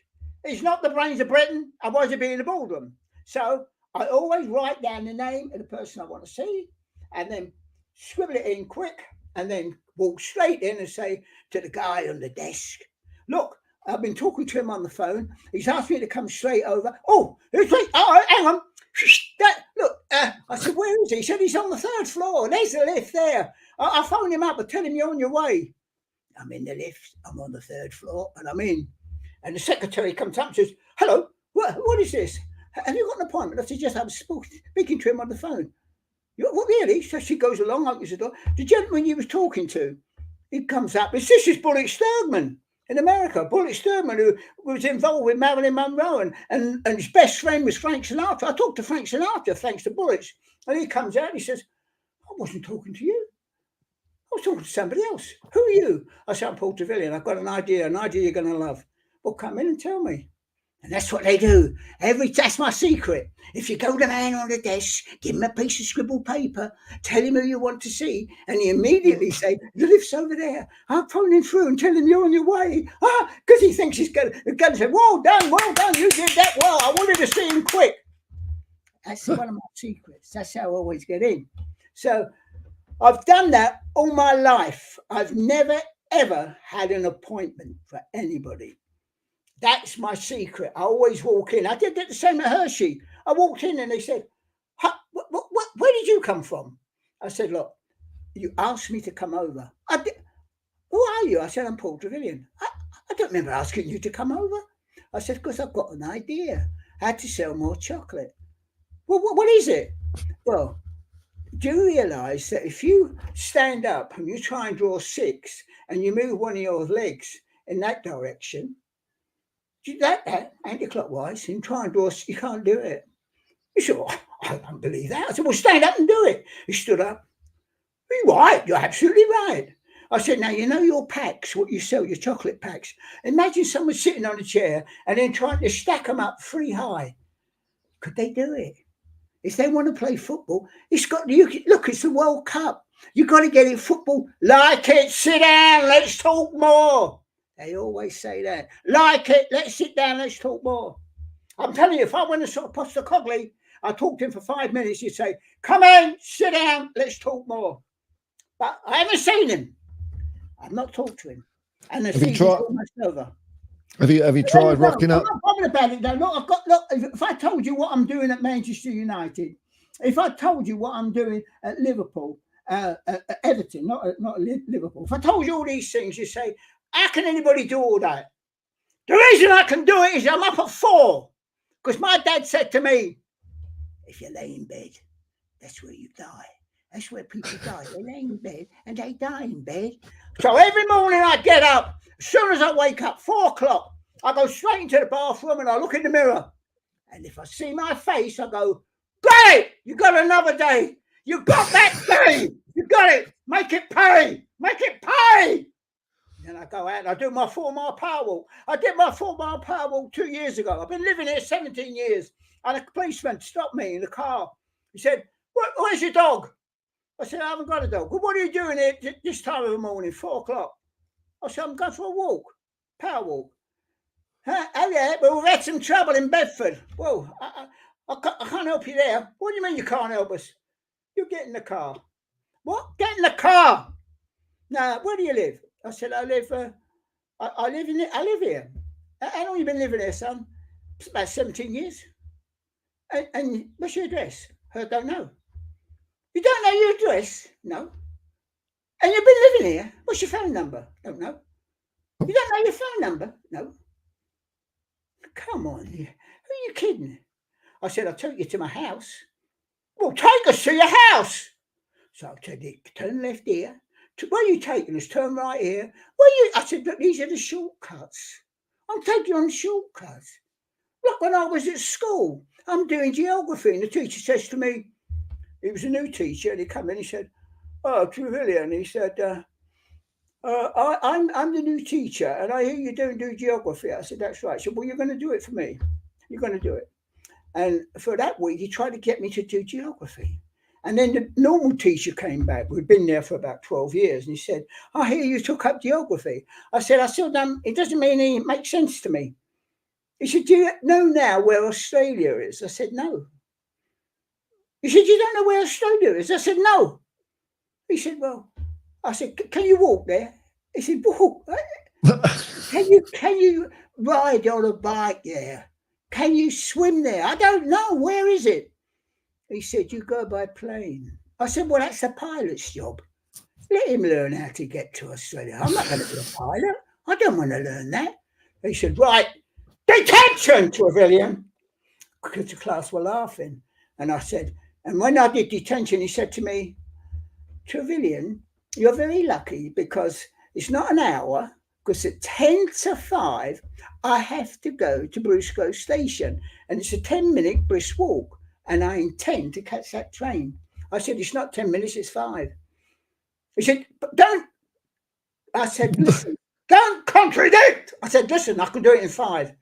is not the brains of Britain. Otherwise, he'd be in the boardroom. So I always write down the name of the person I want to see and then scribble it in quick and then walk straight in and say to the guy on the desk, look, I've been talking to him on the phone. He's asked me to come straight over. Oh, hang on. I said, where is he? He said, he's on the 3rd floor. There's the lift there. I phoned him up and tell him you're on your way. I'm in the lift. I'm on the 3rd floor and I'm in. And the secretary comes up and says, hello, what is this? Have you got an appointment? I said, yes, I was speaking to him on the phone. What, really? So she goes along, opens the door. The gentleman you was talking to, he comes up. This is Bullock Sturgeman in America. Bullock Sturgeman, who was involved with Marilyn Monroe, and his best friend was Frank Sinatra. I talked to Frank Sinatra thanks to Bullocks. And he comes out and he says, I wasn't talking to you. I was talking to somebody else. Who are you? I said, I'm Paul Trevillion. I've got an idea you're going to love. Well, come in and tell me. And that's what they do. That's my secret. If you go to the man on the desk, give him a piece of scribbled paper, tell him who you want to see, and he immediately say, the lift's over there. I'll phone him through and tell him you're on your way. Because he thinks he's going to say, well done, you did that well. I wanted to see him quick. That's one of my secrets. That's how I always get in. So I've done that all my life. I've never, ever had an appointment for anybody. That's my secret. I always walk in. I did the same at Hershey. I walked in and they said, where did you come from? I said, look, you asked me to come over. Who are you? I said, I'm Paul Trevillion. I don't remember asking you to come over. I said, because I've got an idea. had to sell more chocolate. Well, what is it? Well, do you realise that if you stand up and you try and draw 6 and you move one of your legs in that direction, that anti-clockwise, and try and draw, you can't do it. He said, oh, I don't believe that. I said, well, stand up and do it. He stood up. You're right. You're absolutely right. I said, now, you know your packs, what you sell, your chocolate packs. Imagine someone sitting on a chair and then trying to stack them up 3 high. Could they do it? If they want to play football, it's got look, it's the World Cup. You've got to get it football. Like it, sit down, let's talk more. They always say that. Like it, let's sit down, let's talk more. I'm telling you, if I went to sort of Postecoglou, I talked to him for 5 minutes, he'd say, come in, sit down, let's talk more. But I haven't seen him. I've not talked to him. And the season's almost over. Have you tried rocking up? I'm not bothered about it though. Look, if I told you what I'm doing at Manchester United, if I told you what I'm doing at Liverpool, at Everton, not Liverpool, if I told you all these things, you say, how can anybody do all that? The reason I can do it is I'm up at 4. Because my dad said to me, if you lay in bed, that's where you die. That's where people die. They lay in bed and they die in bed. So every morning I get up, as soon as I wake up, 4 o'clock, I go straight into the bathroom and I look in the mirror. And if I see my face, I go, great, you got another day. You got that day. You got it. Make it pay. Make it pay. And I go out and I do my 4-mile power walk. I did my 4-mile power walk 2 years ago. I've been living here 17 years. And a policeman stopped me in the car. He said, where's your dog? I said, I haven't got a dog. Well, what are you doing here this time of the morning, 4 o'clock? I said, I'm going for a walk, power walk. Huh? Oh, yeah, but we've had some trouble in Bedford. Well, I can't help you there. What do you mean you can't help us? You get in the car. What? Get in the car. Now, where do you live? I said, I live here. How long have you been living here, son? It's about 17 years. And what's your address? I don't know. You don't know your address? No. And you've been living here? What's your phone number? Don't know. You don't know your phone number? No. Come on. Who are you kidding? I said, I'll take you to my house. Well, take us to your house. So I said, turn left here. Where are you taking us? Turn right here. I said, look, these are the shortcuts. I'm taking you on shortcuts. Look, when I was at school, I'm doing geography, and the teacher says to me, he was a new teacher, and he came in, he said, oh, Trevillion. He said, I'm the new teacher, and I hear you don't do geography. I said, that's right. He said, well, you're going to do it for me. You're going to do it. And for that week, he tried to get me to do geography. And then the normal teacher came back. We'd been there for about 12 years. And he said, I hear you took up geography. I said, I still don't, it doesn't mean it makes sense to me. He said, do you know now where Australia is? I said, no. He said, you don't know where Australia is? I said, no. He said, well, I said, can you walk there? He said, walk. Can you ride on a bike there? Can you swim there? I don't know. Where is it? He said, you go by plane. I said, well, that's a pilot's job. Let him learn how to get to Australia. I'm not going to be a pilot. I don't want to learn that. He said, right, detention, Trevillion. Because the class were laughing. And I said, and when I did detention, he said to me, Trevillion, you're very lucky because it's not an hour, because at 10 to 5, I have to go to Brusco Station. And it's a 10-minute brisk walk. And I intend to catch that train. I said, it's not 10 minutes, it's 5. He said, but don't. I said, listen, don't contradict. I said, listen, I can do it in 5.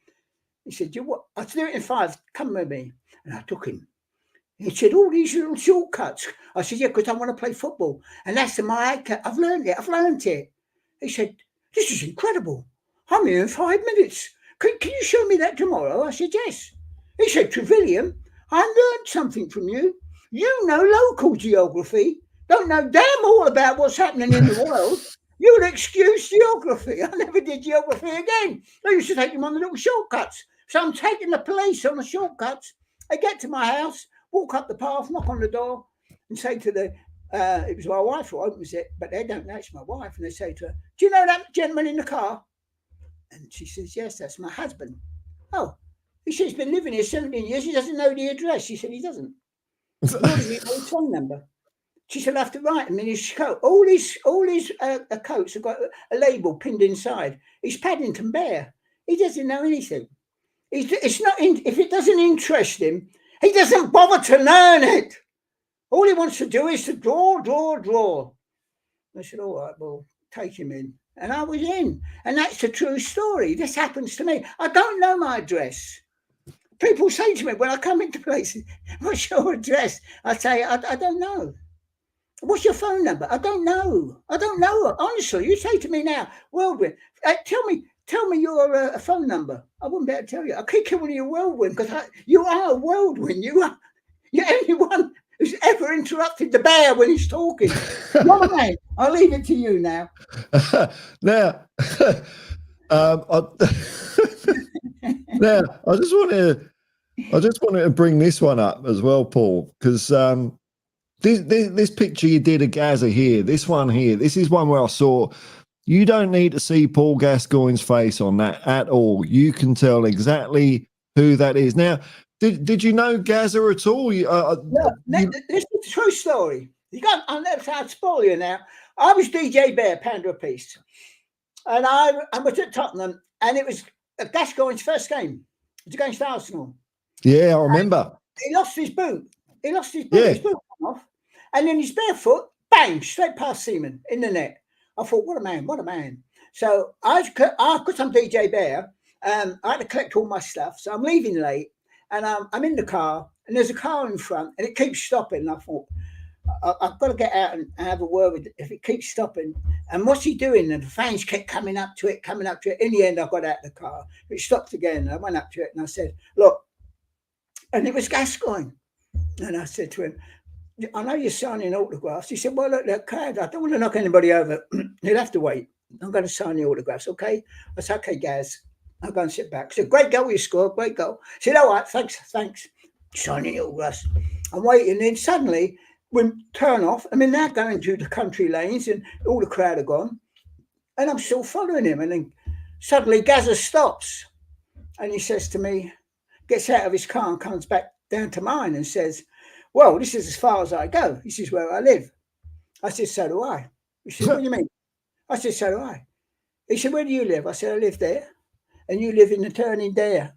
He said, you what? I can do it in 5. Come with me. And I took him. He said, all these little shortcuts. I said, yeah, because I want to play football. And that's my, I've learned it. He said, this is incredible. I'm here in 5 minutes. Can you show me that tomorrow? I said, yes. He said, Trevillion, I learned something from you. You know local geography. Don't know damn all about what's happening in the world. You'll excuse geography. I never did geography again. I used to take them on the little shortcuts. So I'm taking the police on the shortcuts. I get to my house, walk up the path, knock on the door, and say to the, it was my wife who opens it, but they don't know it's my wife. And they say to her, do you know that gentleman in the car? And she says, yes, that's my husband. Oh, He said he's been living here 17 years. He doesn't know the address. She said he doesn't. Nor does he know his phone number. She said I have to write him in his coat. All his coats have got a label pinned inside. He's Paddington Bear. He doesn't know anything. It's not. If it doesn't interest him, he doesn't bother to learn it. All he wants to do is to draw. I said, all right, well, take him in. And I was in. And that's a true story. This happens to me. I don't know my address. People say to me when I come into places, what's your address? I say, I don't know. What's your phone number? I don't know. Honestly, you say to me now, Whirlwind, tell me your phone number. I wouldn't be able to tell you. I keep calling you Whirlwind because you are a whirlwind. You're anyone who's ever interrupted the bear when he's talking. What am I? I'll leave it to you now. Now, I just wanted to bring this one up as well, Paul, because this picture you did of Gazza here, this one here, this is one where I saw. You don't need to see Paul Gascoigne's face on that at all. You can tell exactly who that is. Now, did you know Gazza at all? This is a true story. I'll never spoil you now. I was DJ Bear, £1 a piece. And I was at Tottenham, and it was Gascoigne's first game. It was against Arsenal. Yeah, I remember. He lost his boot. His boot came off. And then his barefoot, bang, straight past Seaman in the net. I thought, what a man. So because I'm DJ Bear, I had to collect all my stuff. So I'm leaving late, and I'm in the car, and there's a car in front, and it keeps stopping. And I thought, I've got to get out and have a word with it if it keeps stopping. And what's he doing? And the fans kept coming up to it. In the end, I got out of the car. It stopped again. I went up to it, and I said, look, and it was Gascoigne. And I said to him, I know you're signing autographs. He said, well, look, crowd, I don't want to knock anybody over. You'll have to wait. I'm going to sign the autographs, okay? I said, okay, Gaz. I'll go and sit back. He said, great goal you scored, great goal. I said, all right, thanks. Signing the autographs. I'm waiting, and then suddenly we turn off. I mean, they're going through the country lanes, and all the crowd are gone. And I'm still following him. And then suddenly Gazza stops. And he says to me, gets out of his car and comes back down to mine and says, well, this is as far as I go. This is where I live. I said, so do I. He said, what do you mean? I said, so do I. He said, where do you live? I said, I live there. And you live in the turning there.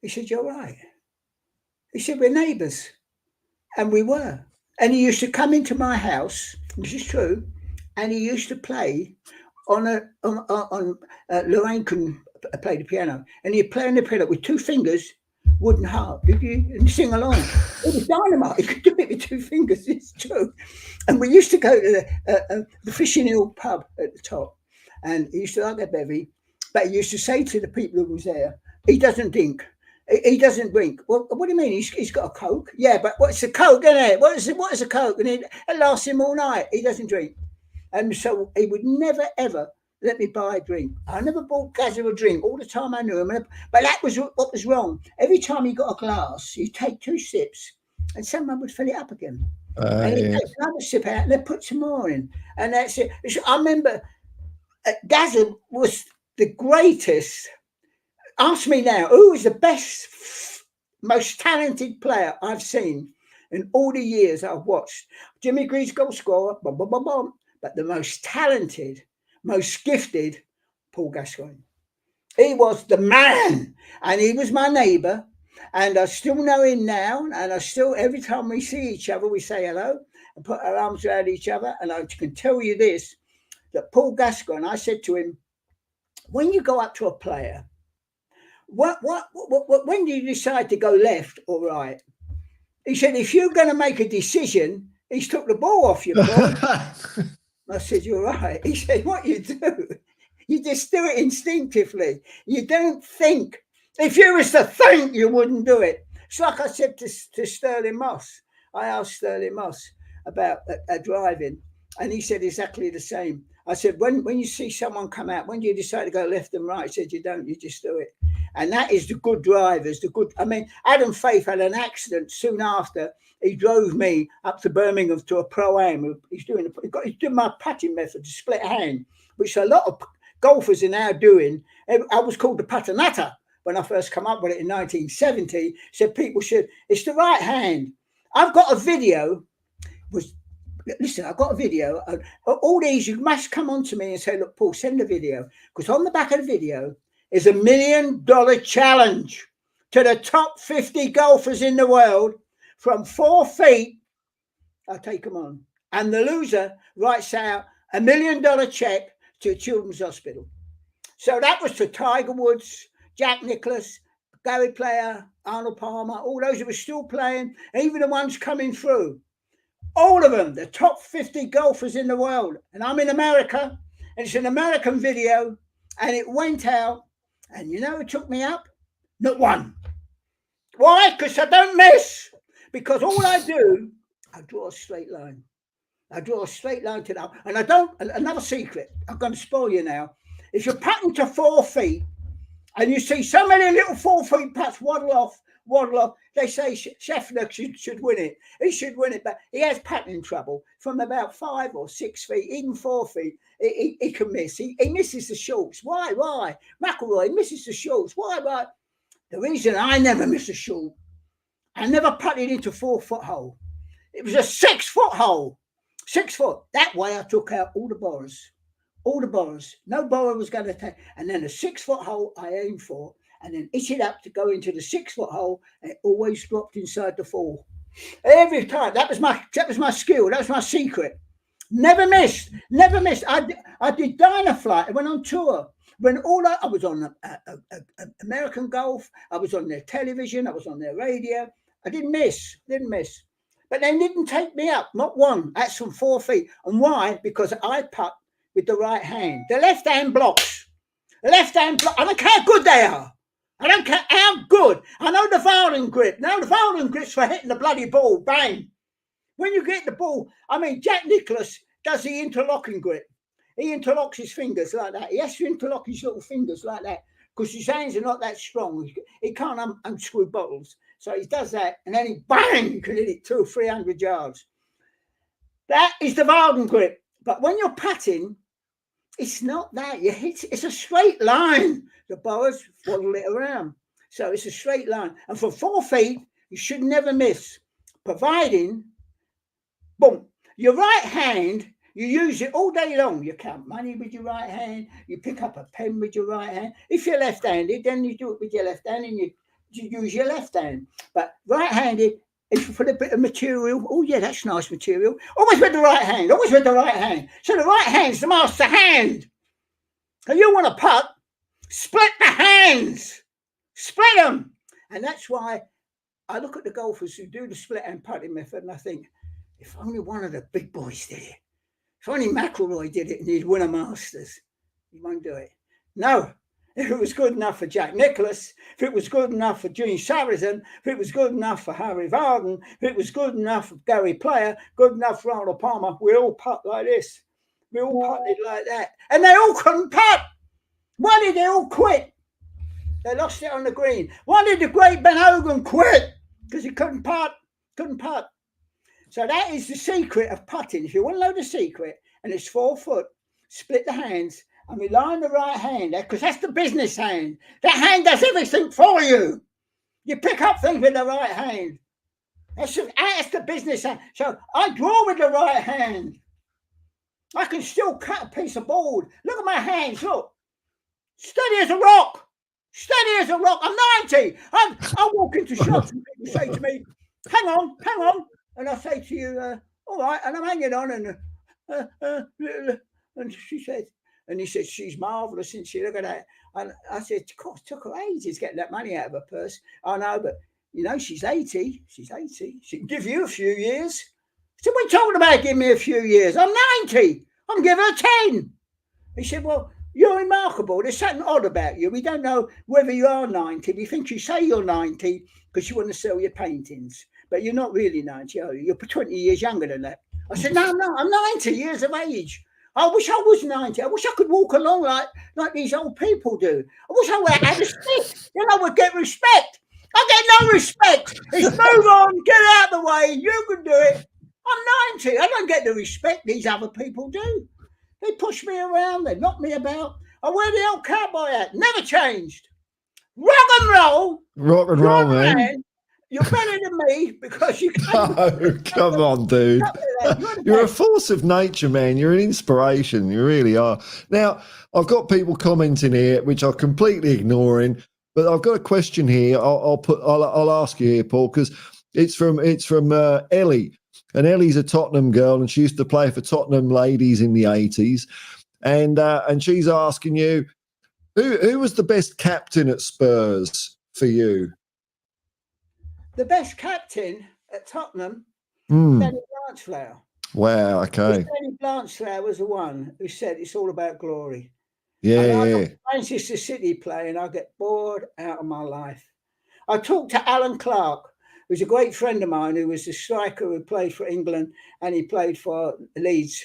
He said, you're right. He said, we're neighbours. And we were. And he used to come into my house, this is true, and he used to play on Lorraine can play the piano. And he'd play on the piano with 2 fingers, wooden harp, and sing along. It was dynamite. He could do it with 2 fingers. It's true. And we used to go to the Fishing Hill pub at the top, and he used to like a bevy. But he used to say to the people who was there, he doesn't drink. He doesn't drink. Well, what do you mean? He's got a Coke? Yeah, but what's a Coke, isn't it? What is a Coke? And it lasts him all night. He doesn't drink. And so he would never, ever let me buy a drink. I never bought Gazza a drink all the time I knew him. But that was what was wrong. Every time he got a glass, he'd take 2 sips, and someone would fill it up again. And he'd take another sip out, and they'd put some more in. And that's it. I remember Gazza was the greatest. Ask me now, who is the best, most talented player I've seen in all the years I've watched? Jimmy Greaves, goal scorer, but the most talented, most gifted, Paul Gascoigne. He was the man, and he was my neighbour, and I still know him now, and I still, every time we see each other, we say hello and put our arms around each other. And I can tell you this, that Paul Gascoigne, I said to him, when you go up to a player, when do you decide to go left or right? He said, if you're going to make a decision, he's took the ball off you, Paul. I said, you're right. He said, what you do, you just do it instinctively. You don't think. If you was to think, you wouldn't do it. It's like I said to Sterling Moss. I asked Sterling Moss about driving, and he said exactly the same. I said, when you see someone come out, when do you decide to go left and right? He said, you don't, you just do it. And that is the good drivers, I mean, Adam Faith had an accident soon after. He drove me up to Birmingham to a pro-am. He's doing my putting method, the split hand, which a lot of golfers are now doing. I was called the putter-nutter when I first come up with it in 1970, said people should, it's the right hand. I've got a video, I've got a video. All these, you must come on to me and say, look, Paul, send the video. Because on the back of the video is $1 million challenge to the top 50 golfers in the world from 4 feet. I'll take them on. And the loser writes out $1 million check to a children's hospital. So that was to Tiger Woods, Jack Nicklaus, Gary Player, Arnold Palmer, all those who were still playing, even the ones coming through. All of them, the top 50 golfers in the world. And I'm in America, and it's an American video, and it went out, and you know who took me up? Not one. Why? Because I don't miss. Because all I do, I draw a straight line. I draw a straight line to that. And I don't, another secret, I'm going to spoil you now. If you're putting to 4 feet and you see so many little 4 feet putts waddle off, they say Scheffler should win it. He should win it, but he has putting trouble from about 5 or 6 feet, even 4 feet. He can miss. He misses the shorts. Why? McIlroy misses the shorts. Why? The reason I never miss a short, I never putted into 4 foot hole. It was a 6 foot hole. 6 foot. That way I took out all the borers. No borrower was going to take. And then a 6 foot hole I aimed for, and then hit it up to go into the 6 foot hole, and it always dropped inside the 4. Every time. That was my skill. That was my secret. Never missed. I did Dynaflight. I went on tour. When I was on American Golf, I was on their television, I was on their radio. I didn't miss. But they didn't take me up, not one. That's from 4 feet. And why? Because I putt with the right hand. The left hand blocks. I don't care how good they are. I don't care how good. I know the Varden grip. Now the Varden grip's for hitting the bloody ball. Bang. When you get the ball, I mean, Jack Nicklaus does the interlocking grip. He interlocks his fingers like that. He has to interlock his little fingers like that because his hands are not that strong. He can't unscrew bottles. So he does that, and then he bang, you can hit it 200 or 300 yards. That is the Varden grip. But when you're putting, it's not that. It's a straight line. The bowlers waddle it around. So it's a straight line. And from 4 feet, you should never miss, providing, boom, your right hand, you use it all day long. You count money with your right hand. You pick up a pen with your right hand. If you're left-handed, then you do it with your left hand and you use your left hand. But right-handed, if you put a bit of material, oh yeah, that's nice material. Always with the right hand. So the right hand's the master hand. And you want to putt, split the hands. Split them. And that's why I look at the golfers who do the split hand putting method and I think, if only one of the big boys did it. If only McIlroy did it and he'd win a Masters. He won't do it. No. If it was good enough for Jack Nicklaus, if it was good enough for Gene Sarazen, if it was good enough for Harry Varden, if it was good enough for Gary Player, good enough for Arnold Palmer, we all putt like this. We all putted like that. And they all couldn't putt. Why did they all quit? They lost it on the green. Why did the great Ben Hogan quit? Because he couldn't putt. So that is the secret of putting. If you want to know the secret, and it's 4 foot, split the hands, and rely on the right hand, because that's the business hand. That hand does everything for you. You pick up things with the right hand. That's the business hand. So I draw with the right hand. I can still cut a piece of board. Look at my hands, look. Steady as a rock. I'm 90. I walk into shops and people say to me, hang on. And I say to you, all right, and I'm hanging on, and she said, and he said, she's marvellous, isn't she? Look at that. And I said, of course, it took her ages getting that money out of her purse. I know, but, you know, she's 80. She can give you a few years. So we're talking about giving me a few years. I'm 90. I'm giving her 10. He said, well, you're remarkable. There's something odd about you. We don't know whether you are 90. We think you say you're 90 because you want to sell your paintings. But you're not really 90, are you? You're 20 years younger than that. I said, no, I'm 90 years of age. I wish I was 90. I wish I could walk along like these old people do. I wish I would have a stick. Then I would get respect. I get no respect. It's move on, get out of the way. You can do it. I'm 90. I don't get the respect these other people do. They push me around. They knock me about. I wear the old cowboy hat. Never changed. rock and roll. Rock and You're roll, the man. You're better than me because you can't. Oh, come on, dude. You're a force of nature, man. You're an inspiration. You really are. Now, I've got people commenting here, which I'm completely ignoring, but I've got a question here. I'll ask you here, Paul, because it's from Ellie, and Ellie's a Tottenham girl, and she used to play for Tottenham ladies in the 80s, and she's asking you, who was the best captain at Spurs for you? The best captain at Tottenham, Danny Blanchflower. Wow, okay. Danny Blanchflower was the one who said it's all about glory. Yeah, and I yeah. look at Manchester City play and I get bored out of my life. I talked to Alan Clark, who's a great friend of mine, who was the striker who played for England and he played for Leeds.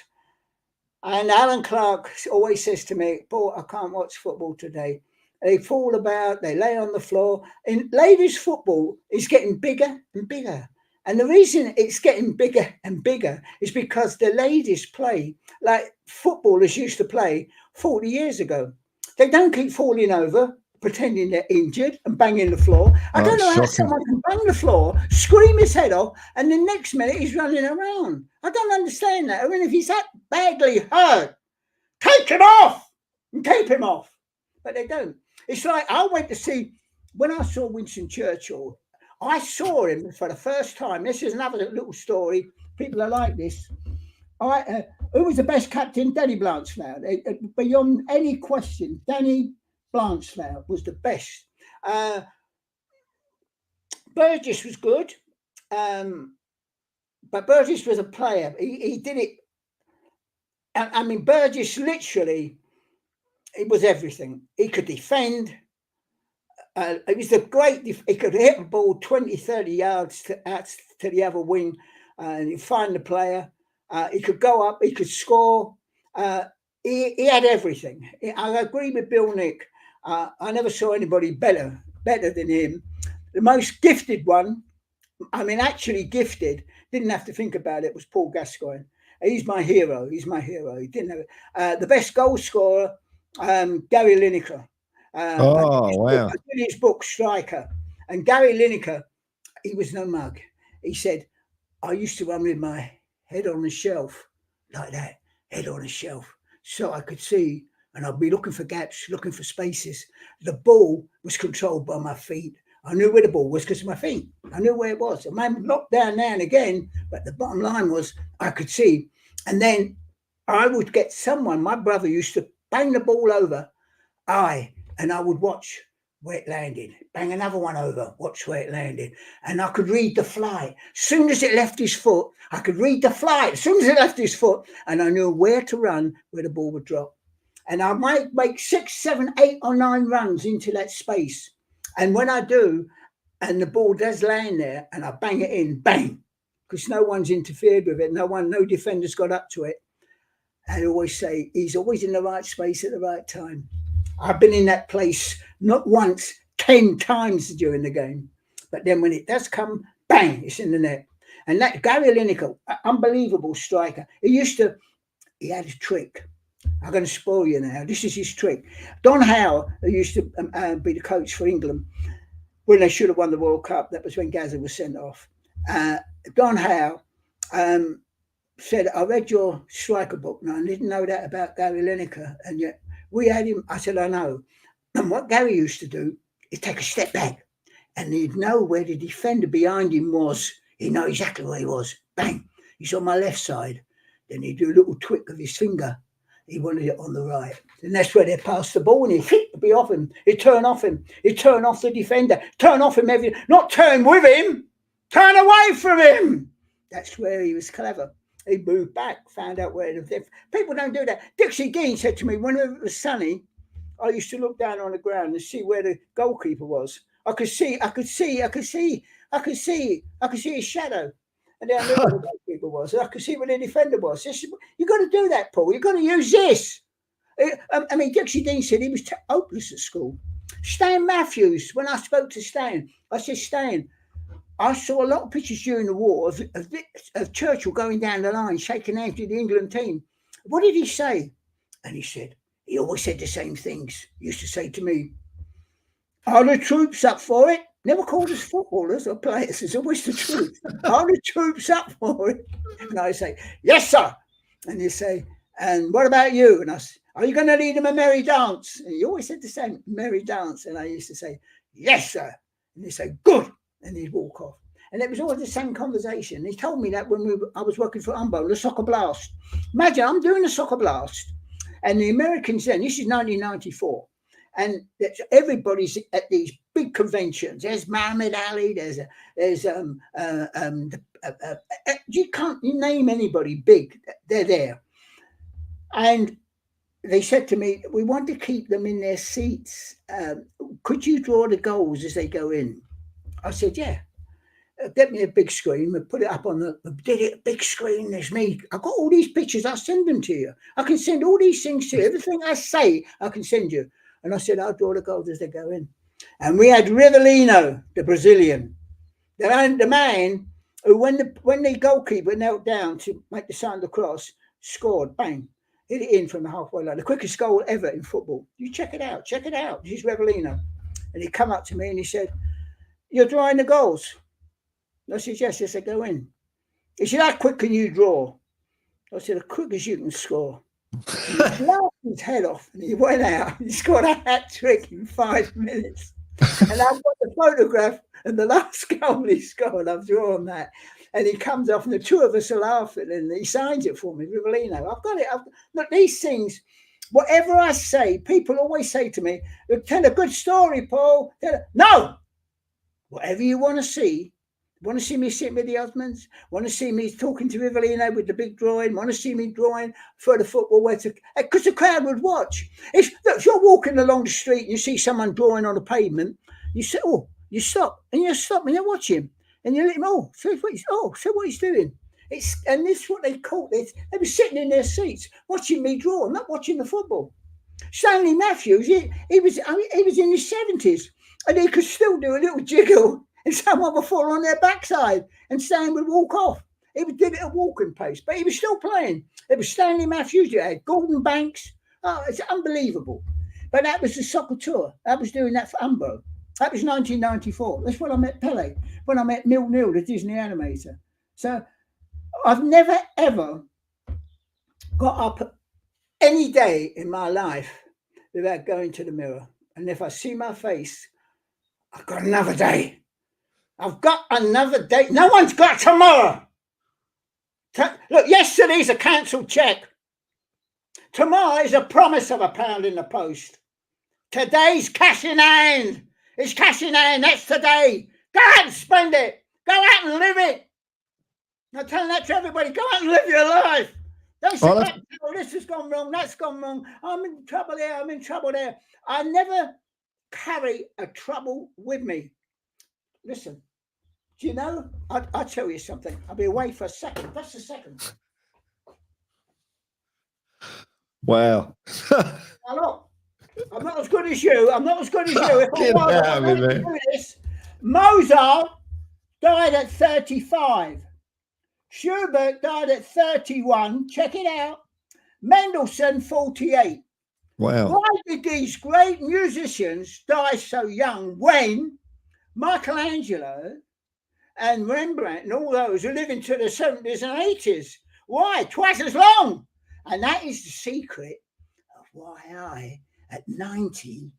And Alan Clark always says to me, Paul, I can't watch football today. They fall about, they lay on the floor. And ladies' football is getting bigger and bigger. And the reason it's getting bigger and bigger is because the ladies play like footballers used to play 40 years ago. They don't keep falling over, pretending they're injured and banging the floor. I don't know how someone can bang the floor, scream his head off, and the next minute he's running around. I don't understand that. I mean, if he's that badly hurt, take him off and keep him off. But they don't. It's like I went to see, when I saw Winston Churchill, I saw him for the first time. This is another little story. People are like this. Who was the best captain? Danny Blanchflower. Beyond any question, Danny Blanchflower was the best. Burgess was good, but Burgess was a player. He did it. I mean, Burgess literally, it was everything. He could defend. It was a great. He could hit the ball 20, 30 yards to the other wing, and he'd find the player. He could go up. He could score. He had everything. I agree with Bill Nick. I never saw anybody better than him. The most gifted one, I mean, actually gifted, didn't have to think about it, was Paul Gascoigne. He's my hero. He didn't have the best goal scorer, Gary Lineker. Wow. I did his book, Striker. And Gary Lineker, he was no mug. He said, I used to run with my head on the shelf, like that, head on the shelf, so I could see, and I'd be looking for gaps, looking for spaces. The ball was controlled by my feet. I knew where the ball was because of my feet. I knew where it was. I might knock down now and again, but the bottom line was I could see. And then I would get someone, my brother used to bang the ball over, and I would watch where it landed, bang another one over, watch where it landed. And I could read the flight. As soon as it left his foot, I could read the flight. As soon as it left his foot, and I knew where to run, where the ball would drop. And I might make 6, 7, 8 or 9 runs into that space. And when I do, and the ball does land there, and I bang it in, bang, because no one's interfered with it. No defender's got up to it. I always say he's always in the right space at the right time. I've been in that place not once, 10 times during the game. But then when it does come, bang, it's in the net. And that Gary Lineker, unbelievable striker. He had a trick. I'm going to spoil you now. This is his trick. Don Howe, who used to be the coach for England, when they should have won the World Cup, that was when Gazza was sent off. Don Howe said, I read your striker book. Now, I didn't know that about Gary Lineker. And yet we had him. I said, I know. And what Gary used to do is take a step back and he'd know where the defender behind him was. He'd know exactly where he was. Bang. He's on my left side. Then he'd do a little twitch of his finger. He wanted it on the right. And that's where they passed the ball and he'd be off him. He'd turn off him. He'd turn off the defender. Turn off him. Not turn with him. Turn away from him. That's where he was clever. He moved back, found out where the people don't do that. Dixie Dean said to me, whenever it was sunny, I used to look down on the ground and see where the goalkeeper was. I could see his shadow. And then I knew where the goalkeeper was. I could see where the defender was. You've got to do that, Paul. You've got to use this. I mean, Dixie Dean said he was hopeless at school. Stan Matthews, when I spoke to Stan, I said, Stan, I saw a lot of pictures during the war of Churchill going down the line, shaking hands with the England team. What did he say? And he said, he always said the same things. He used to say to me, Are the troops up for it? Never called us footballers or players. It's always the troops. Are the troops up for it? And I say, yes, sir. And you say, and what about you? And I say, are you going to lead them a merry dance? And he always said the same, merry dance. And I used to say, yes, sir. And he'd say, good. And he'd walk off. And it was always the same conversation. He told me that when I was working for Umbo, the soccer blast. Imagine, I'm doing a soccer blast. And the Americans then, this is 1994. And everybody's at these big conventions. There's Muhammad Ali. You can't name anybody big. They're there. And they said to me, we want to keep them in their seats. Could you draw the goals as they go in? I said, yeah. Get me a big screen and put it up on the big screen. There's me. I've got all these pictures. I'll send them to you. I can send all these things to you. Everything I say, I can send you. And I said, I'll draw the goals as they go in. And we had Trevillion, the Brazilian, the man who, when the goalkeeper knelt down to make the sign of the cross, scored, bang, hit it in from the halfway line. The quickest goal ever in football. You check it out. Check it out. This is Trevillion. And he come up to me and he said, you're drawing the goals? I said, yes, they go in. He said, how quick can you draw? I said, as quick as you can score. He laughed his head off and he went out. He scored a hat trick in 5 minutes. And I've got the photograph and the last goal he scored. I've drawn that. And he comes off and the two of us are laughing and he signs it for me, Trevillion. I've got it. Look, these things, whatever I say, people always say to me, tell a good story, Paul. No! Whatever you want to see. Want to see me sitting with the husbands? Want to see me talking to Trevillion with the big drawing? Want to see me drawing for the football? Because the crowd would watch. If you're walking along the street and you see someone drawing on the pavement, you say, oh, you stop. And you stop and you watch him. And you let him, see what he's doing. And this is what they call it. They were sitting in their seats watching me draw, not watching the football. Stanley Matthews, he was in his 70s and he could still do a little jiggle. And someone would fall on their backside and Stan would walk off. He did it at walking pace, but he was still playing. It was Stanley Matthews, you had Gordon Banks. Oh, it's unbelievable. But that was the soccer tour. I was doing that for Umbo. That was 1994. That's when I met Pele, when I met Nil, the Disney animator. So I've never, ever got up any day in my life without going to the mirror. And if I see my face, I've got another day. I've got another day. No one's got tomorrow. Look, yesterday's a cancelled check. Tomorrow is a promise of £1 in the post. Today's cash in hand. It's cash in hand. That's today. Go out and spend it. Go out and live it. I'm telling that to everybody. Go out and live your life. Don't say, oh, this has gone wrong. That's gone wrong. I'm in trouble here. I'm in trouble there. I never carry a trouble with me. Listen, do you know? I'll tell you something. I'll be away for a second. Just a second. Wow. Hello. I'm not as good as you. I'm not as good as you. If I was do this, Mozart died at 35. Schubert died at 31. Check it out. Mendelssohn, 48. Wow. Why did these great musicians die so young when Michelangelo and Rembrandt and all those are living to the 70s and 80s? Why? Twice as long. And that is the secret of why I, at 90,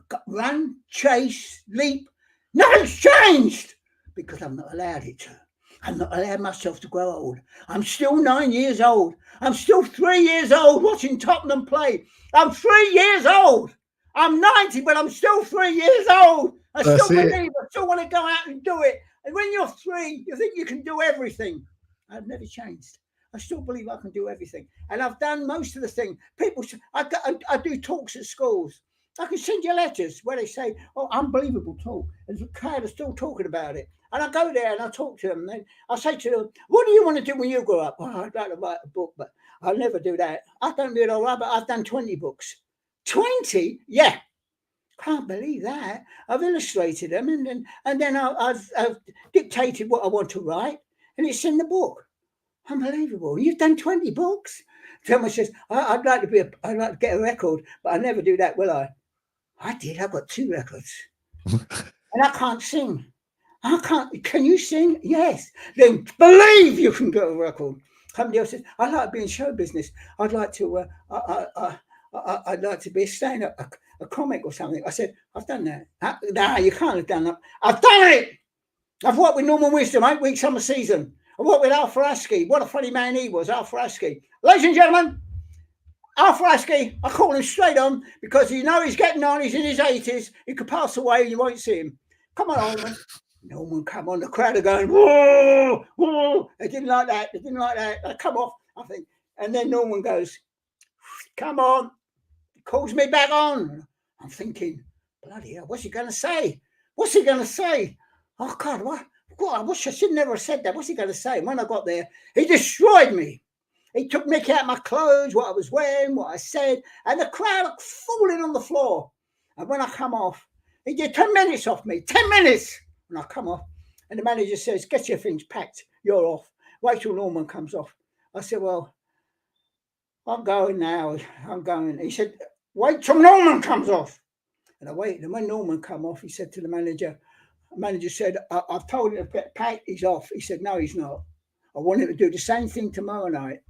got run, chase, leap. Nothing's changed because I'm not allowed it to. I'm not allowed myself to grow old. I'm still 9 years old. I'm still 3 years old watching Tottenham play. I'm 3 years old. I'm 90, but I'm still 3 years old. I still believe. I still want to go out and do it. And when you're 3, you think you can do everything. I've never changed. I still believe I can do everything. And I've done most of the thing. People, I do talks at schools. I can send you letters where they say, oh, unbelievable talk. And the crowd are still talking about it. And I go there and I talk to them. And I say to them, what do you want to do when you grow up? Oh, I'd like to write a book, but I'll never do that. I don't read all right, but I've done 20 books. 20? Yeah. Can't believe that. I've illustrated them and then I've dictated what I want to write and it's in the book. Unbelievable. You've done 20 books? Someone says, I'd like to get a record, but I never do that, will I? I did. I've got 2 records. And I can't sing. I can't. Can you sing? Yes. Then believe you can get a record. Somebody else says, I'd like to be in show business. I'd like to. I'd like to be a stand-up, a comic or something. I said, I've done that. No, you can't have done that. I've done it. I've worked with Norman Wisdom 8 weeks summer season. I worked with Alf Raskey. What a funny man he was, Alf Raskey. Ladies and gentlemen, Alf Raskey, I call him straight on because you know he's getting on. He's in his 80s. He could pass away and you won't see him. Come on, Norman. Norman, come on. The crowd are going, whoa, whoa. They didn't like that. They didn't like that. They come off, I think. And then Norman goes, come on. He calls me back on. I'm thinking, bloody hell, what's he going to say? What's he going to say? Oh, God, what? God, I wish I should never have said that. What's he going to say? And when I got there, he destroyed me. He took Mickey out of my clothes, what I was wearing, what I said, and the crowd falling on the floor. And when I come off, he did 10 minutes off me, 10 minutes. And I come off, and the manager says, get your things packed, you're off. Wait till Norman comes off. I said, well, I'm going now, I'm going. He said, wait till Norman comes off. And I waited, and when Norman come off, he said to the manager said, I've told him to get packed, he's off. He said, no, he's not. I want him to do the same thing tomorrow night.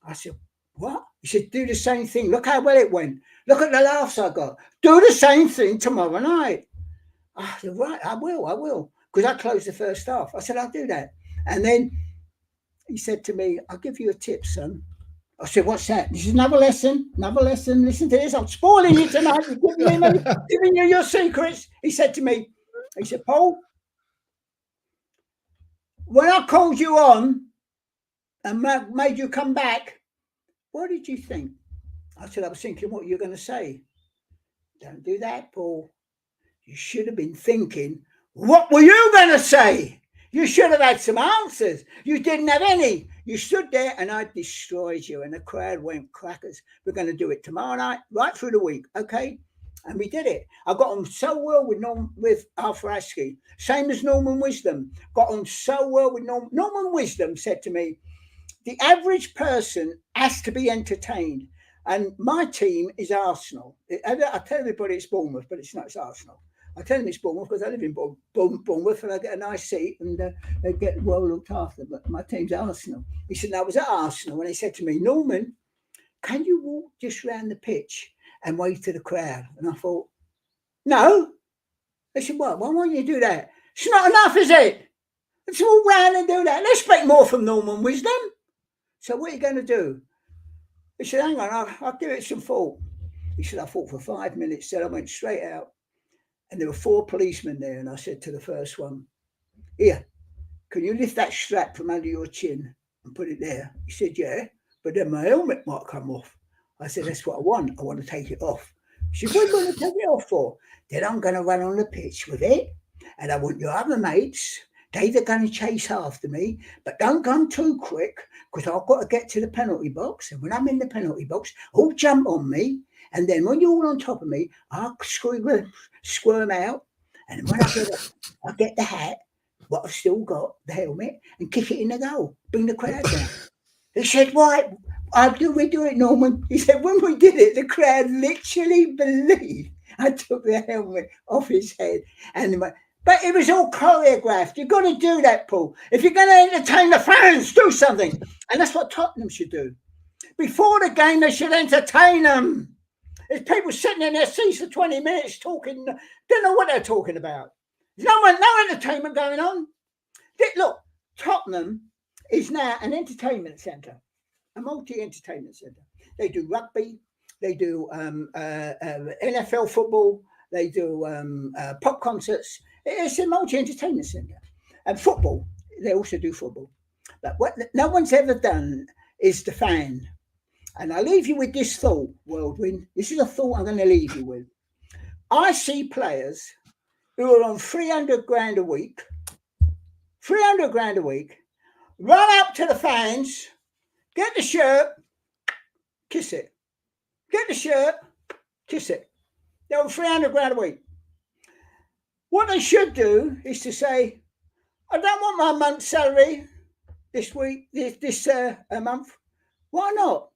I said, what? He said, do the same thing. Look how well it went. Look at the laughs I got. Do the same thing tomorrow night. I said, right, I will. Because I closed the first half. I said, I'll do that. And then he said to me, I'll give you a tip, son. I said, what's that? This is another lesson. Listen to this. I'm spoiling you tonight. Giving you your secrets. He said to me, he said, Paul, when I called you on and made you come back, what did you think? I said, I was thinking what you're going to say. Don't do that, Paul. You should have been thinking, what were you going to say? You should have had some answers. You didn't have any. You stood there and I destroyed you. And the crowd went crackers. We're going to do it tomorrow night, right through the week. Okay. And we did it. I got on so well with Alf Raskey, same as Norman Wisdom. Got on so well with Norman Wisdom said to me, the average person has to be entertained. And my team is Arsenal. I tell everybody it's Bournemouth, but it's not, it's Arsenal. I tell them it's Bournemouth because I live in Bournemouth and I get a nice seat and they get well looked after. But my team's Arsenal. He said, I was at Arsenal when he said to me, Norman, can you walk just round the pitch and wave to the crowd? And I thought, no. They said, well, why won't you do that? It's not enough, is it? Let's walk round and do that. Let's expect more from Norman Wisdom. So what are you going to do? He said, hang on, I'll give it some thought. He said, I thought for 5 minutes. Then I went straight out. And there were 4 policemen there. And I said to the first one, here, can you lift that strap from under your chin and put it there? He said, yeah, but then my helmet might come off. I said, that's what I want. I want to take it off. She said, what are you going to take it off for? Then I'm going to run on the pitch with it. And I want your other mates, they're going to chase after me, but don't come too quick because I've got to get to the penalty box. And when I'm in the penalty box, all jump on me. And then when you're all on top of me, I'll squirm out. And when I get the hat, what I've still got, the helmet, and kick it in the goal. Bring the crowd down. He said, why? We do it, Norman. He said, when we did it, the crowd literally believed I took the helmet off his head. But it was all choreographed. You've got to do that, Paul. If you're going to entertain the fans, do something. And that's what Tottenham should do. Before the game, they should entertain them. There's people sitting in their seats for 20 minutes talking, don't know what they're talking about. There's no entertainment going on. Look, Tottenham is now an entertainment centre, a multi-entertainment centre. They do rugby, they do NFL football, they do pop concerts. It's a multi-entertainment centre. And football, they also do football. But what no one's ever done is the fan. And I leave you with this thought, Worldwin. This is a thought I'm going to leave you with. I see players who are on 300 grand a week, run up to the fans, get the shirt, kiss it. Get the shirt, kiss it. They're on 300 grand a week. What they should do is to say, I don't want my month's salary this week, this month. Why not?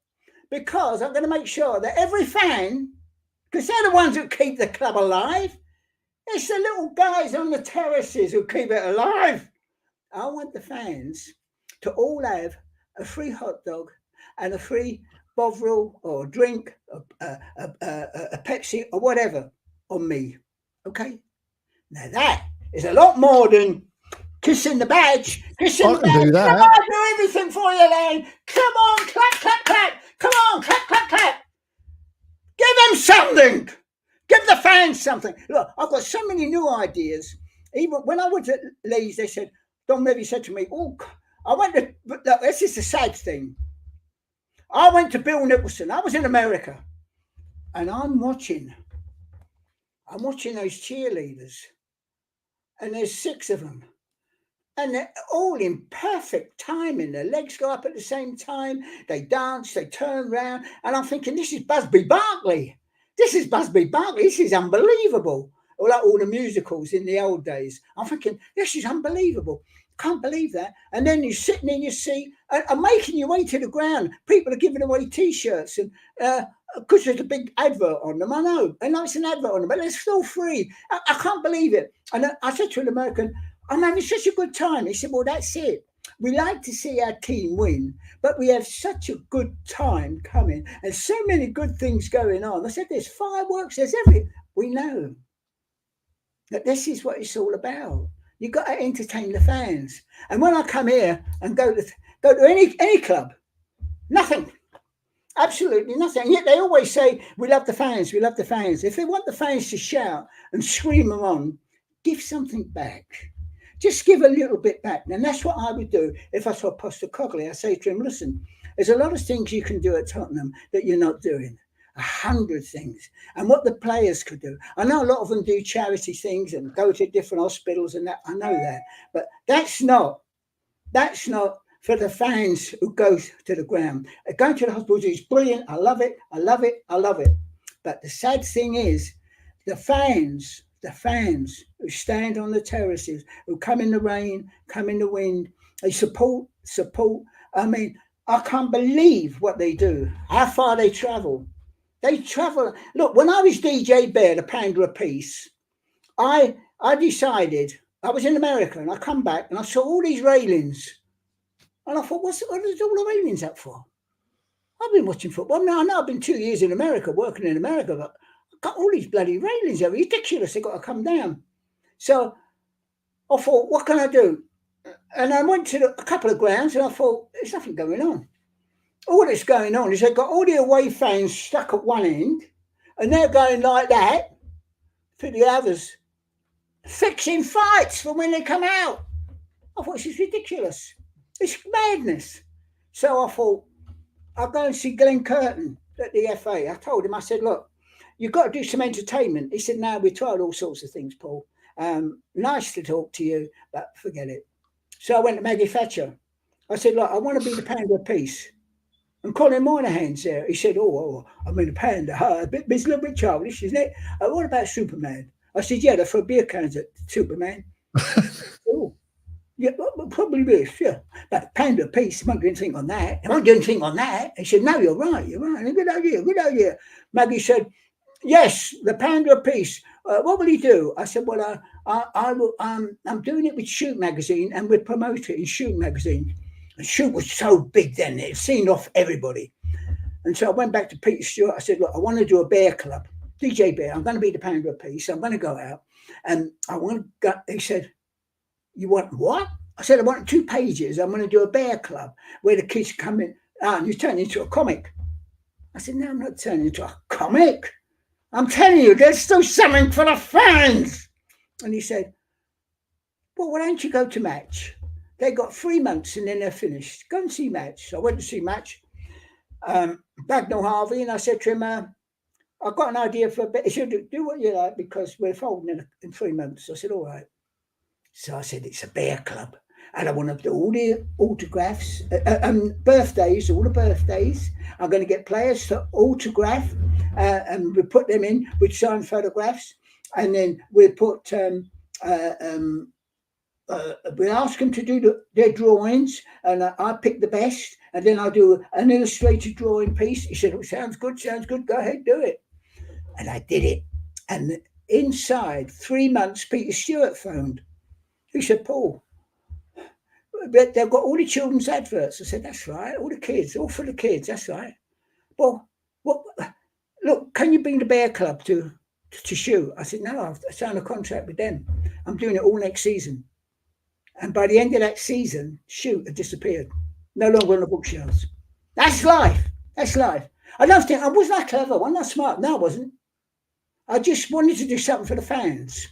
Because I'm going to make sure that every fan, because they're the ones who keep the club alive, It's the little guys on the terraces who keep it alive. I want the fans to all have a free hot dog and a free Bovril or a drink, a Pepsi or whatever on me. Okay? Now that is a lot more than kissing the badge. Kissing I the can badge. do that. Come on, I'll do everything for you, Lane. Come on, clap, clap, clap. Come on, clap, clap, clap. Give them something. Give the fans something. Look, I've got so many new ideas. Even when I went to Leeds, they said, Don Levy said to me, oh, I went to, look, this is the sad thing. I went to Bill Nicholson. I was in America. And I'm watching those cheerleaders. And there's 6 of them. And they're all in perfect timing. Their legs go up at the same time. They dance, they turn round. And I'm thinking, this is Busby Berkeley. This is Busby Berkeley. This is unbelievable. Or like all the musicals in the old days. I'm thinking, this is unbelievable. Can't believe that. And then you're sitting in your seat and making your way to the ground. People are giving away T-shirts and because there's a big advert on them. I know. I know it's an advert on them, but they're still free. I can't believe it. And I said to an American, I'm having such a good time. He said, well, that's it. We like to see our team win, but we have such a good time coming and so many good things going on. I said, there's fireworks, there's everything. We know that this is what it's all about. You've got to entertain the fans. And when I come here and go to any club, nothing. Absolutely nothing. And yet they always say, we love the fans, we love the fans. If they want the fans to shout and scream them on, give something back. Just give a little bit back. And that's what I would do if I saw Postecoglou. I say to him, listen, there's a lot of things you can do at Tottenham that you're not doing. 100 things. And what the players could do. I know a lot of them do charity things and go to different hospitals and that. I know that. But that's not for the fans who go to the ground. Going to the hospitals is brilliant. I love it. I love it. I love it. But the sad thing is the fans who stand on the terraces, who come in the rain, come in the wind, they support. I mean, I can't believe what they do, how far they travel. They travel. Look, when I was DJ Bear, the pounder a piece, I decided, I was in America and I come back and I saw all these railings. And I thought, what is all the railings up for? I've been watching football. I know I've been 2 years in America, working in America, but got all these bloody railings. They're ridiculous. They've got to come down. So I thought, what can I do? And I went to a couple of grounds and I thought, there's nothing going on. All that's going on is they've got all the away fans stuck at one end and they're going like that to the others, fixing fights for when they come out. I thought, this is ridiculous. It's madness. So I thought, I'll go and see Glenn Curtin at the FA. I told him, I said, look, you've got to do some entertainment. He said, no, we've tried all sorts of things, Paul. Nice to talk to you, but forget it. So I went to Maggie Thatcher. I said, look, I want to be the pounder of peace. And Colin Moynihan's there. He said, I mean, a pounder. It's a little bit childish, isn't it? What about Superman? I said, yeah, they're for beer cans at Superman. Oh, yeah, well, probably this, yeah. But pounder of peace, I won't do anything on that. I won't do anything on that. He said, no, you're right. Good idea. Maggie said, yes, the pounder of peace. What will he do? I said, well, I will. I'm doing it with Shoot magazine, and we'll promote it in Shoot magazine. And Shoot was so big then; it seen off everybody. And so I went back to Peter Stewart. I said, look, I want to do a bear club, DJ Bear. I'm going to be the pounder of peace. I'm going to go out, and I want to go. He said, you want what? I said, I want 2 pages. I'm going to do a bear club where the kids come in. And you turn into a comic. I said, no, I'm not turning into a comic. I'm telling you, there's still something for the fans. And he said, well, why don't you go to Match? They got 3 months and then they're finished. Go and see Match. So I went to see Match, Bagnall Harvey, and I said to him, I've got an idea for a bit. He said, do what you like because we're folding in 3 months. I said, all right. So I said, it's a bear club. And I want to do all the autographs, birthdays, all the birthdays. I'm going to get players to autograph and we put them in with signed photographs. And then we'll put, we ask them to do their drawings and I pick the best. And then I do an illustrated drawing piece. He said, oh, sounds good. Go ahead, do it. And I did it. And inside 3 months, Peter Stewart phoned. He said, Paul, but they've got all the children's adverts. I said, that's right. All the kids, all for the kids. That's right. Well, look, can you bring the Bear Club to shoot? I said, no, I've signed a contract with them. I'm doing it all next season. And by the end of that season, shoot had disappeared. No longer on the bookshelves. That's life. That's life. I don't think, I wasn't that clever. Wasn't that smart? No, I wasn't. I just wanted to do something for the fans.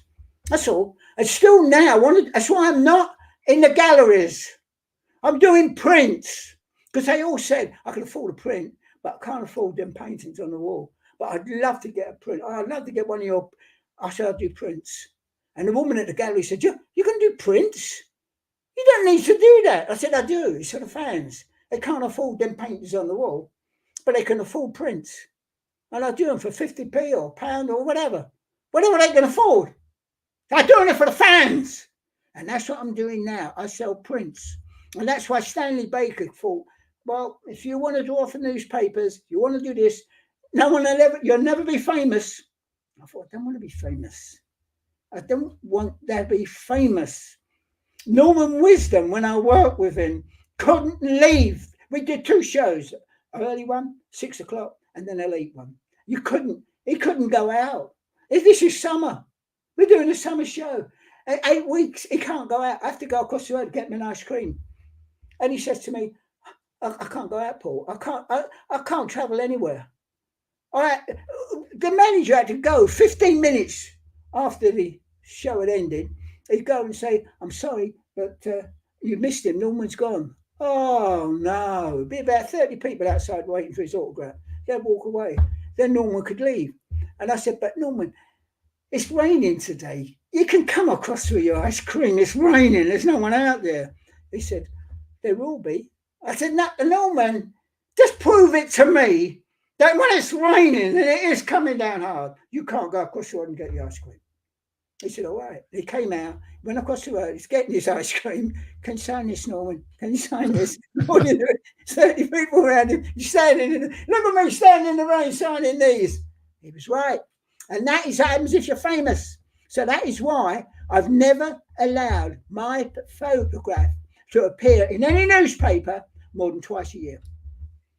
That's all. And still now, that's why I'm not in the galleries. I'm doing prints. Because they all said, I can afford a print, but I can't afford them paintings on the wall. But I'd love to get a print. I'd love to get one of your, I said, I'll do prints. And the woman at the gallery said, you can do prints? You don't need to do that. I said, I do. It's for the fans. They can't afford them paintings on the wall, but they can afford prints. And I do them for 50p or £1 or whatever they can afford. I'm doing it for the fans. And that's what I'm doing now. I sell prints. And that's why Stanley Baker thought, well, if you want to draw for newspapers, if you want to do this, you'll never be famous. I thought, I don't want to be famous. I don't want to be famous. Norman Wisdom, when I worked with him, couldn't leave. We did 2 shows, an early one, 6 o'clock, and then a late one. He couldn't go out. If this is summer, we're doing a summer show. 8 weeks, he can't go out. I have to go across the road to get me an ice cream. And he says to me, I can't go out, Paul. I can't travel anywhere. The manager had to go 15 minutes after the show had ended. He'd go and say, I'm sorry, but you missed him. Norman's gone. Oh, no. There'd be about 30 people outside waiting for his autograph. They'd walk away. Then Norman could leave. And I said, but Norman, it's raining today. You can come across with your ice cream. It's raining. There's no one out there. He said, there will be. I said, no, Norman, just prove it to me that when it's raining and it is coming down hard, you can't go across the road and get your ice cream. He said, all right. He came out, went across the road, he's getting his ice cream. Can you sign this, Norman? Can you sign this? 30 people around him. He's standing look at me standing in the rain signing these. He was right. And that is what happens if you're famous. So that is why I've never allowed my photograph to appear in any newspaper more than twice a year.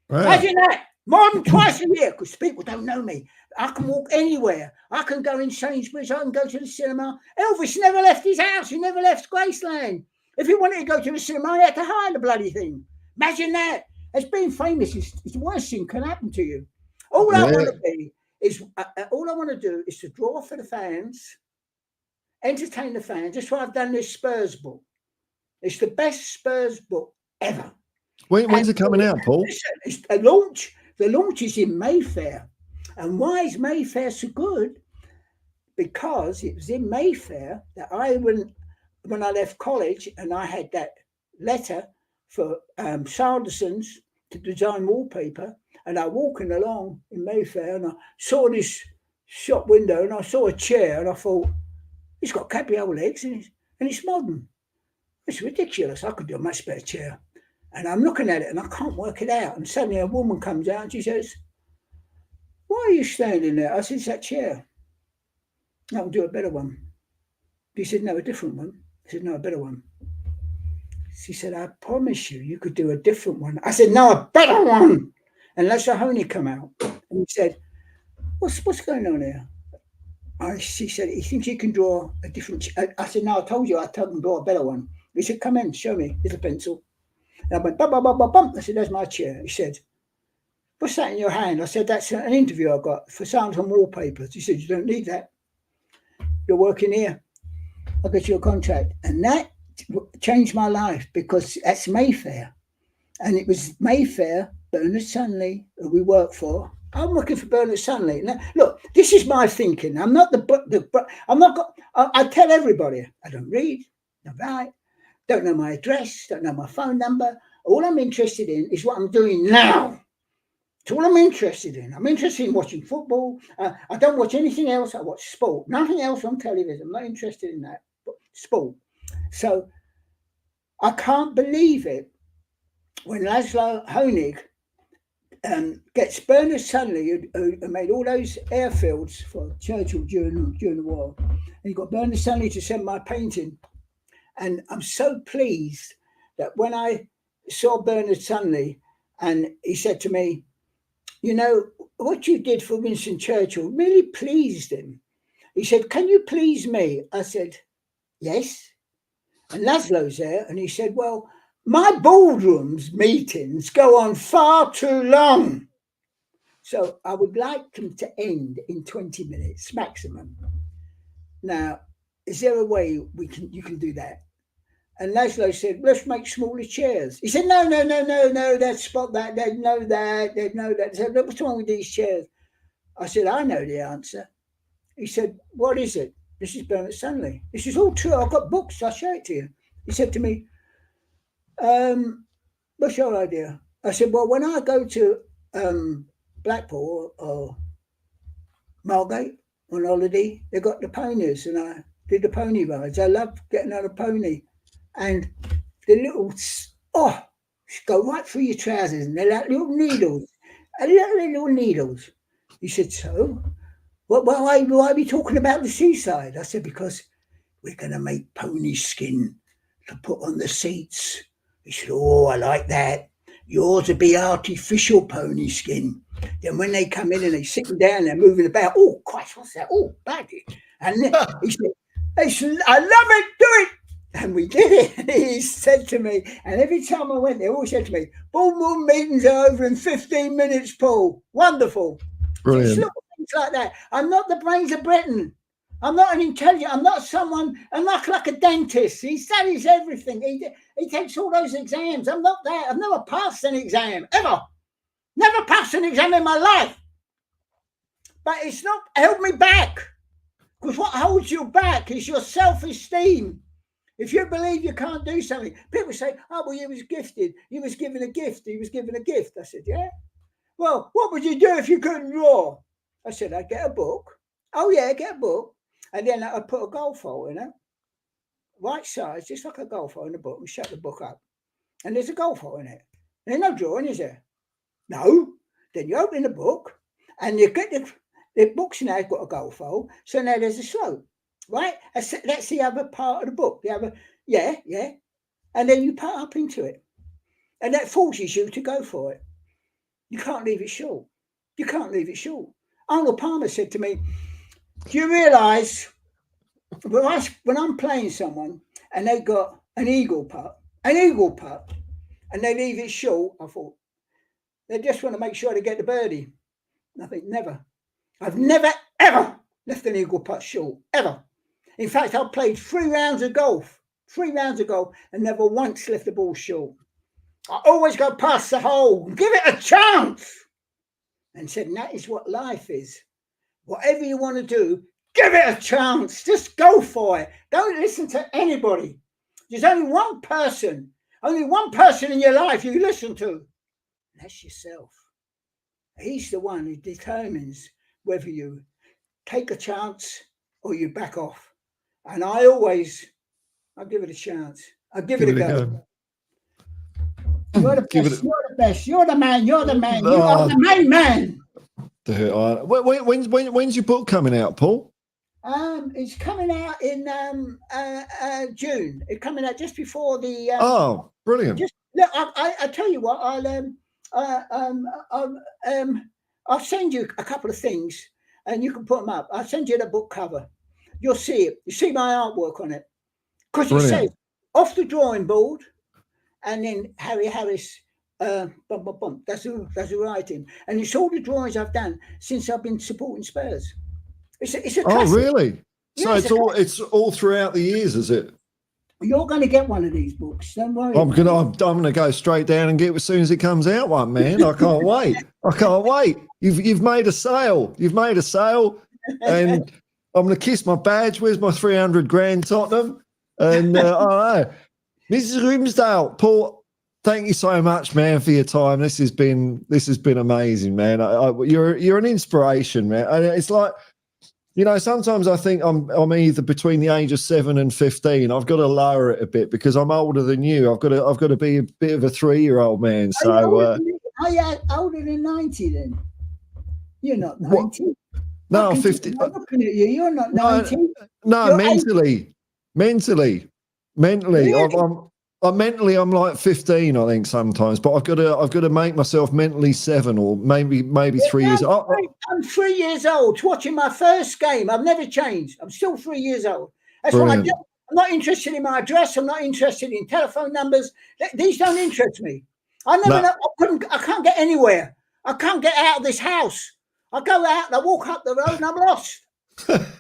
Right. Imagine that. More than twice a year, because people don't know me. I can walk anywhere. I can go in Sainsbury's. I can go to the cinema. Elvis never left his house. He never left Graceland. If he wanted to go to the cinema, he had to hire the bloody thing. Imagine that. As being famous is the worst thing can happen to you. All I want to be is, all I want to do is to draw for the fans, entertain the fans. That's why I've done this Spurs book. It's the best Spurs book ever. When's it coming out, Paul? It's a launch. The launch is in Mayfair. And why is Mayfair so good? Because it was in Mayfair that when I left college and I had that letter for Sanderson's to design wallpaper, and I walking along in Mayfair and I saw this shop window and I saw a chair and I thought, it's got cabriole legs and it's modern. It's ridiculous. I could do a much better chair. And I'm looking at it and I can't work it out. And suddenly a woman comes out and she says, why are you standing there? I said, it's that chair. I can do a better one. He said, no, a different one. I said, no, a better one. She said, I promise you could do a different one. I said, no, a better one. And Lazzahoni come out and he said, what's going on here? She said, he thinks you can draw a different. I said, no, I told you I can draw a better one. He said, come in, show me. Here's a pencil. And I went, bum, bum, bum, bum, bum. I said, that's my chair. He said, what's that in your hand? I said, that's an interview I got for Sounds on Wallpapers. He said, you don't need that. You're working here. I'll get you a contract. And that changed my life because that's Mayfair. And it was Mayfair, Bernard Sunley, who we work for. I'm working for Bernard Sunley. Now, look, this is my thinking. I'm not I tell everybody, I don't read, don't write, don't know my address, don't know my phone number. All I'm interested in is what I'm doing now. It's all I'm interested in. I'm interested in watching football. I don't watch anything else. I watch sport. Nothing else on television. I'm not interested in that. But sport. So I can't believe it when Laszlo Honig gets Bernard Sunley, who made all those airfields for Churchill during the war. And he got Bernard Sunley to send my painting. And I'm so pleased that when I saw Bernard Sunley, and he said to me, you know, what you did for Winston Churchill really pleased him. He said, can you please me? I said, yes. And Laszlo's there, and he said, well, my boardrooms meetings go on far too long. So I would like them to end in 20 minutes maximum. Now, is there a way you can do that? And Laszlo said, let's make smaller chairs. He said, no, that's spot that, there's no that. I said, what's wrong with these chairs? I said, I know the answer. He said, what is it? This is Bernard Sunley. This is all true. I've got books. I'll show it to you. He said to me, what's your idea? I said, well, when I go to Blackpool or Margate on holiday, they got the ponies, and I did the pony rides. I love getting on a pony. And the little, go right through your trousers, and they're like little needles, little needles. He said, so? Why are we talking about the seaside? I said, because we're going to make pony skin to put on the seats. He said, oh, I like that. Yours would be artificial pony skin. Then when they come in and they sit down, they're moving about. Oh, Christ, what's that? Oh, baggy. And he said, I love it, do it. And we did it. And he said to me, and every time I went there, he always said to me, boom, meetings are over in 15 minutes, Paul. Wonderful. Brilliant. Little things like that. I'm not the brains of Britain. I'm not an intelligent. I'm not someone. I'm not like a dentist. He studies everything. He takes all those exams. I'm not that. I've never passed an exam ever. Never passed an exam in my life. But it's not held me back. Because what holds you back is your self-esteem. If you believe you can't do something, people say, oh, well, he was gifted. He was given a gift. He was given a gift. I said, yeah. Well, what would you do if you couldn't draw? I said, I'd get a book. Oh, yeah, get a book. And then I'd put a golf hole in it, right size, just like a golf hole in the book, and shut the book up. And there's a golf hole in it. There's no drawing, is there? No. Then you open the book, and you get the book's now got a golf hole, so now there's a slope, right? That's the other part of the book. The other, yeah. And then you put up into it. And that forces you to go for it. You can't leave it short. You can't leave it short. Arnold Palmer said to me, do you realise when I'm playing someone and they got an eagle putt, and they leave it short, I thought, they just want to make sure they get the birdie. I think, never. I've never, ever left an eagle putt short, ever. In fact, I've played 3 rounds of golf, and never once left the ball short. I always go past the hole, give it a chance. And said, and that is what life is. Whatever you want to do, give it a chance. Just go for it. Don't listen to anybody. There's only one person in your life you listen to. And that's yourself. He's the one who determines whether you take a chance or you back off. And I'll give it a chance. I'll give it a go. You're the best. You're the man. You are the main man. When's your book coming out, Paul? It's coming out in June. It's coming out just before the. Oh, brilliant! Look, I tell you what, I'll send you a couple of things, and you can put them up. I'll send you the book cover. You'll see it. You see my artwork on it, because it says off the drawing board, and then Harry Harris. That's the writing, and it's all the drawings I've done since I've been supporting Spurs. It's a classic. Oh, really? Yeah, so it's all throughout the years, is it? You're going to get one of these books. Don't worry. I'm gonna go straight down and get it as soon as it comes out. One man, I can't wait. You've made a sale. And I'm gonna kiss my badge. Where's my 300 grand, Tottenham? And Mrs. Grimsdale, Paul. Thank you so much, man, for your time. This has been amazing, man. You're an inspiration, man. And it's like, sometimes I think I'm either between the age of 7 and 15. I've got to lower it a bit because I'm older than you. I've got to be a bit of a 3-year-old man. So Are you older than 90 then? You're not 90. No, I'm 50. I'm looking at you. You're not 90. No, You're mentally. Really? I'm like 15, I think sometimes, but I've got to make myself mentally 7 or maybe 3 years. I'm 3 years old watching my first game. I've never changed. I'm still 3 years old. That's why I'm not interested in my address. I'm not interested in telephone numbers. These don't interest me. I can't get anywhere. I can't get out of this house. I go out and I walk up the road and I'm lost.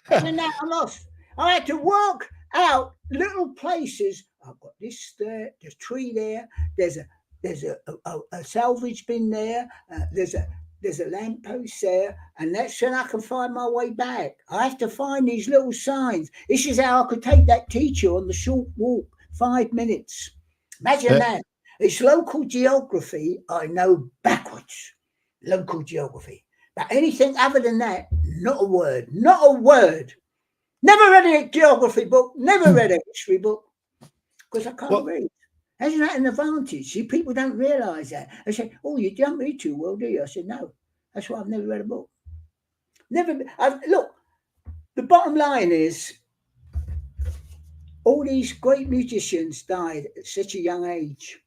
And now I'm lost. I had to work out little places. I've got this there, there's a tree there, there's a salvage bin there, there's a lamppost there, and that's when I can find my way back. I have to find these little signs. This is how I could take that teacher on the short walk, 5 minutes. Imagine that. It's local geography I know backwards. Local geography. But anything other than that, not a word. Not a word. Never read a geography book, never read a history book, because I can't read. Isn't that an advantage? See, people don't realise that. They say, oh, you don't read too well, do you? I said, no. That's why I've never read a book. Look, the bottom line is, all these great musicians died at such a young age,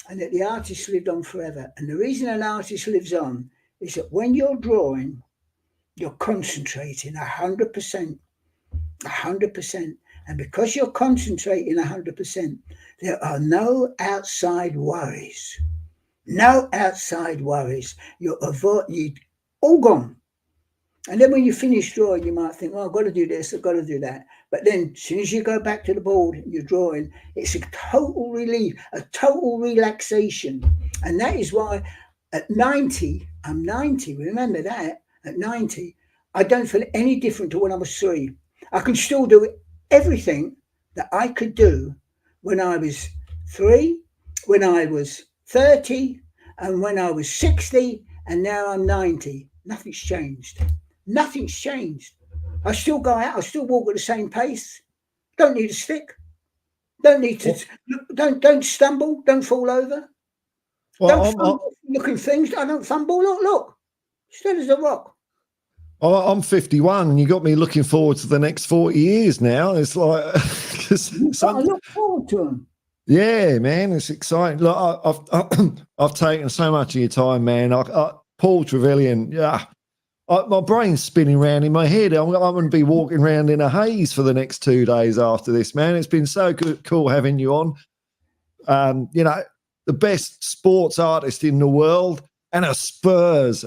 and that the artist lived on forever. And the reason an artist lives on is that when you're drawing, you're concentrating 100%. 100%. And because you're concentrating 100%, there are no outside worries. No outside worries. You're all gone. And then when you finish drawing, you might think, well, I've got to do this, I've got to do that. But then as soon as you go back to the board and you're drawing, it's a total relief, a total relaxation. And that is why at 90, I'm 90, remember that, at 90, I don't feel any different to when I was 3. I can still do everything that I could do when I was 3, when I was 30, and when I was 60, and now I'm 90. Nothing's changed. Nothing's changed. I still go out, I still walk at the same pace. Don't need a stick. Don't need to, don't stumble, don't fall over. Don't fumble looking things. I don't fumble. Look. Still as a rock. I'm 51 and you got me looking forward to the next 40 years now. It's like... I look forward to them. Yeah, man, it's exciting. Look, I've taken so much of your time, man. Paul Trevillion, my brain's spinning around in my head. I'm going to be walking around in a haze for the next 2 days after this, man. It's been so cool having you on. The best sports artist in the world, and a Spurs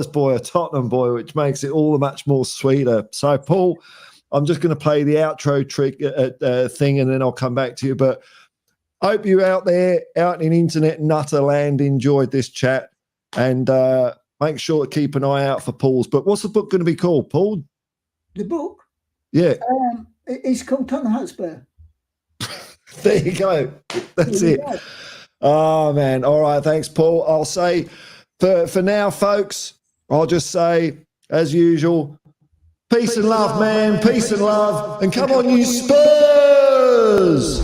boy, a Tottenham boy, which makes it all much more sweeter. So, Paul, I'm just going to play the outro thing, and then I'll come back to you. But hope you out there, out in internet nutter land, enjoyed this chat, and make sure to keep an eye out for Paul's book. What's the book going to be called, Paul? The book? Yeah. It's called Tottenham Hotspur. There you go. That's it. Oh, man. All right. Thanks, Paul. I'll say for now, folks, I'll just say, as usual, peace and love, man. Peace and love. And come on, you Spurs!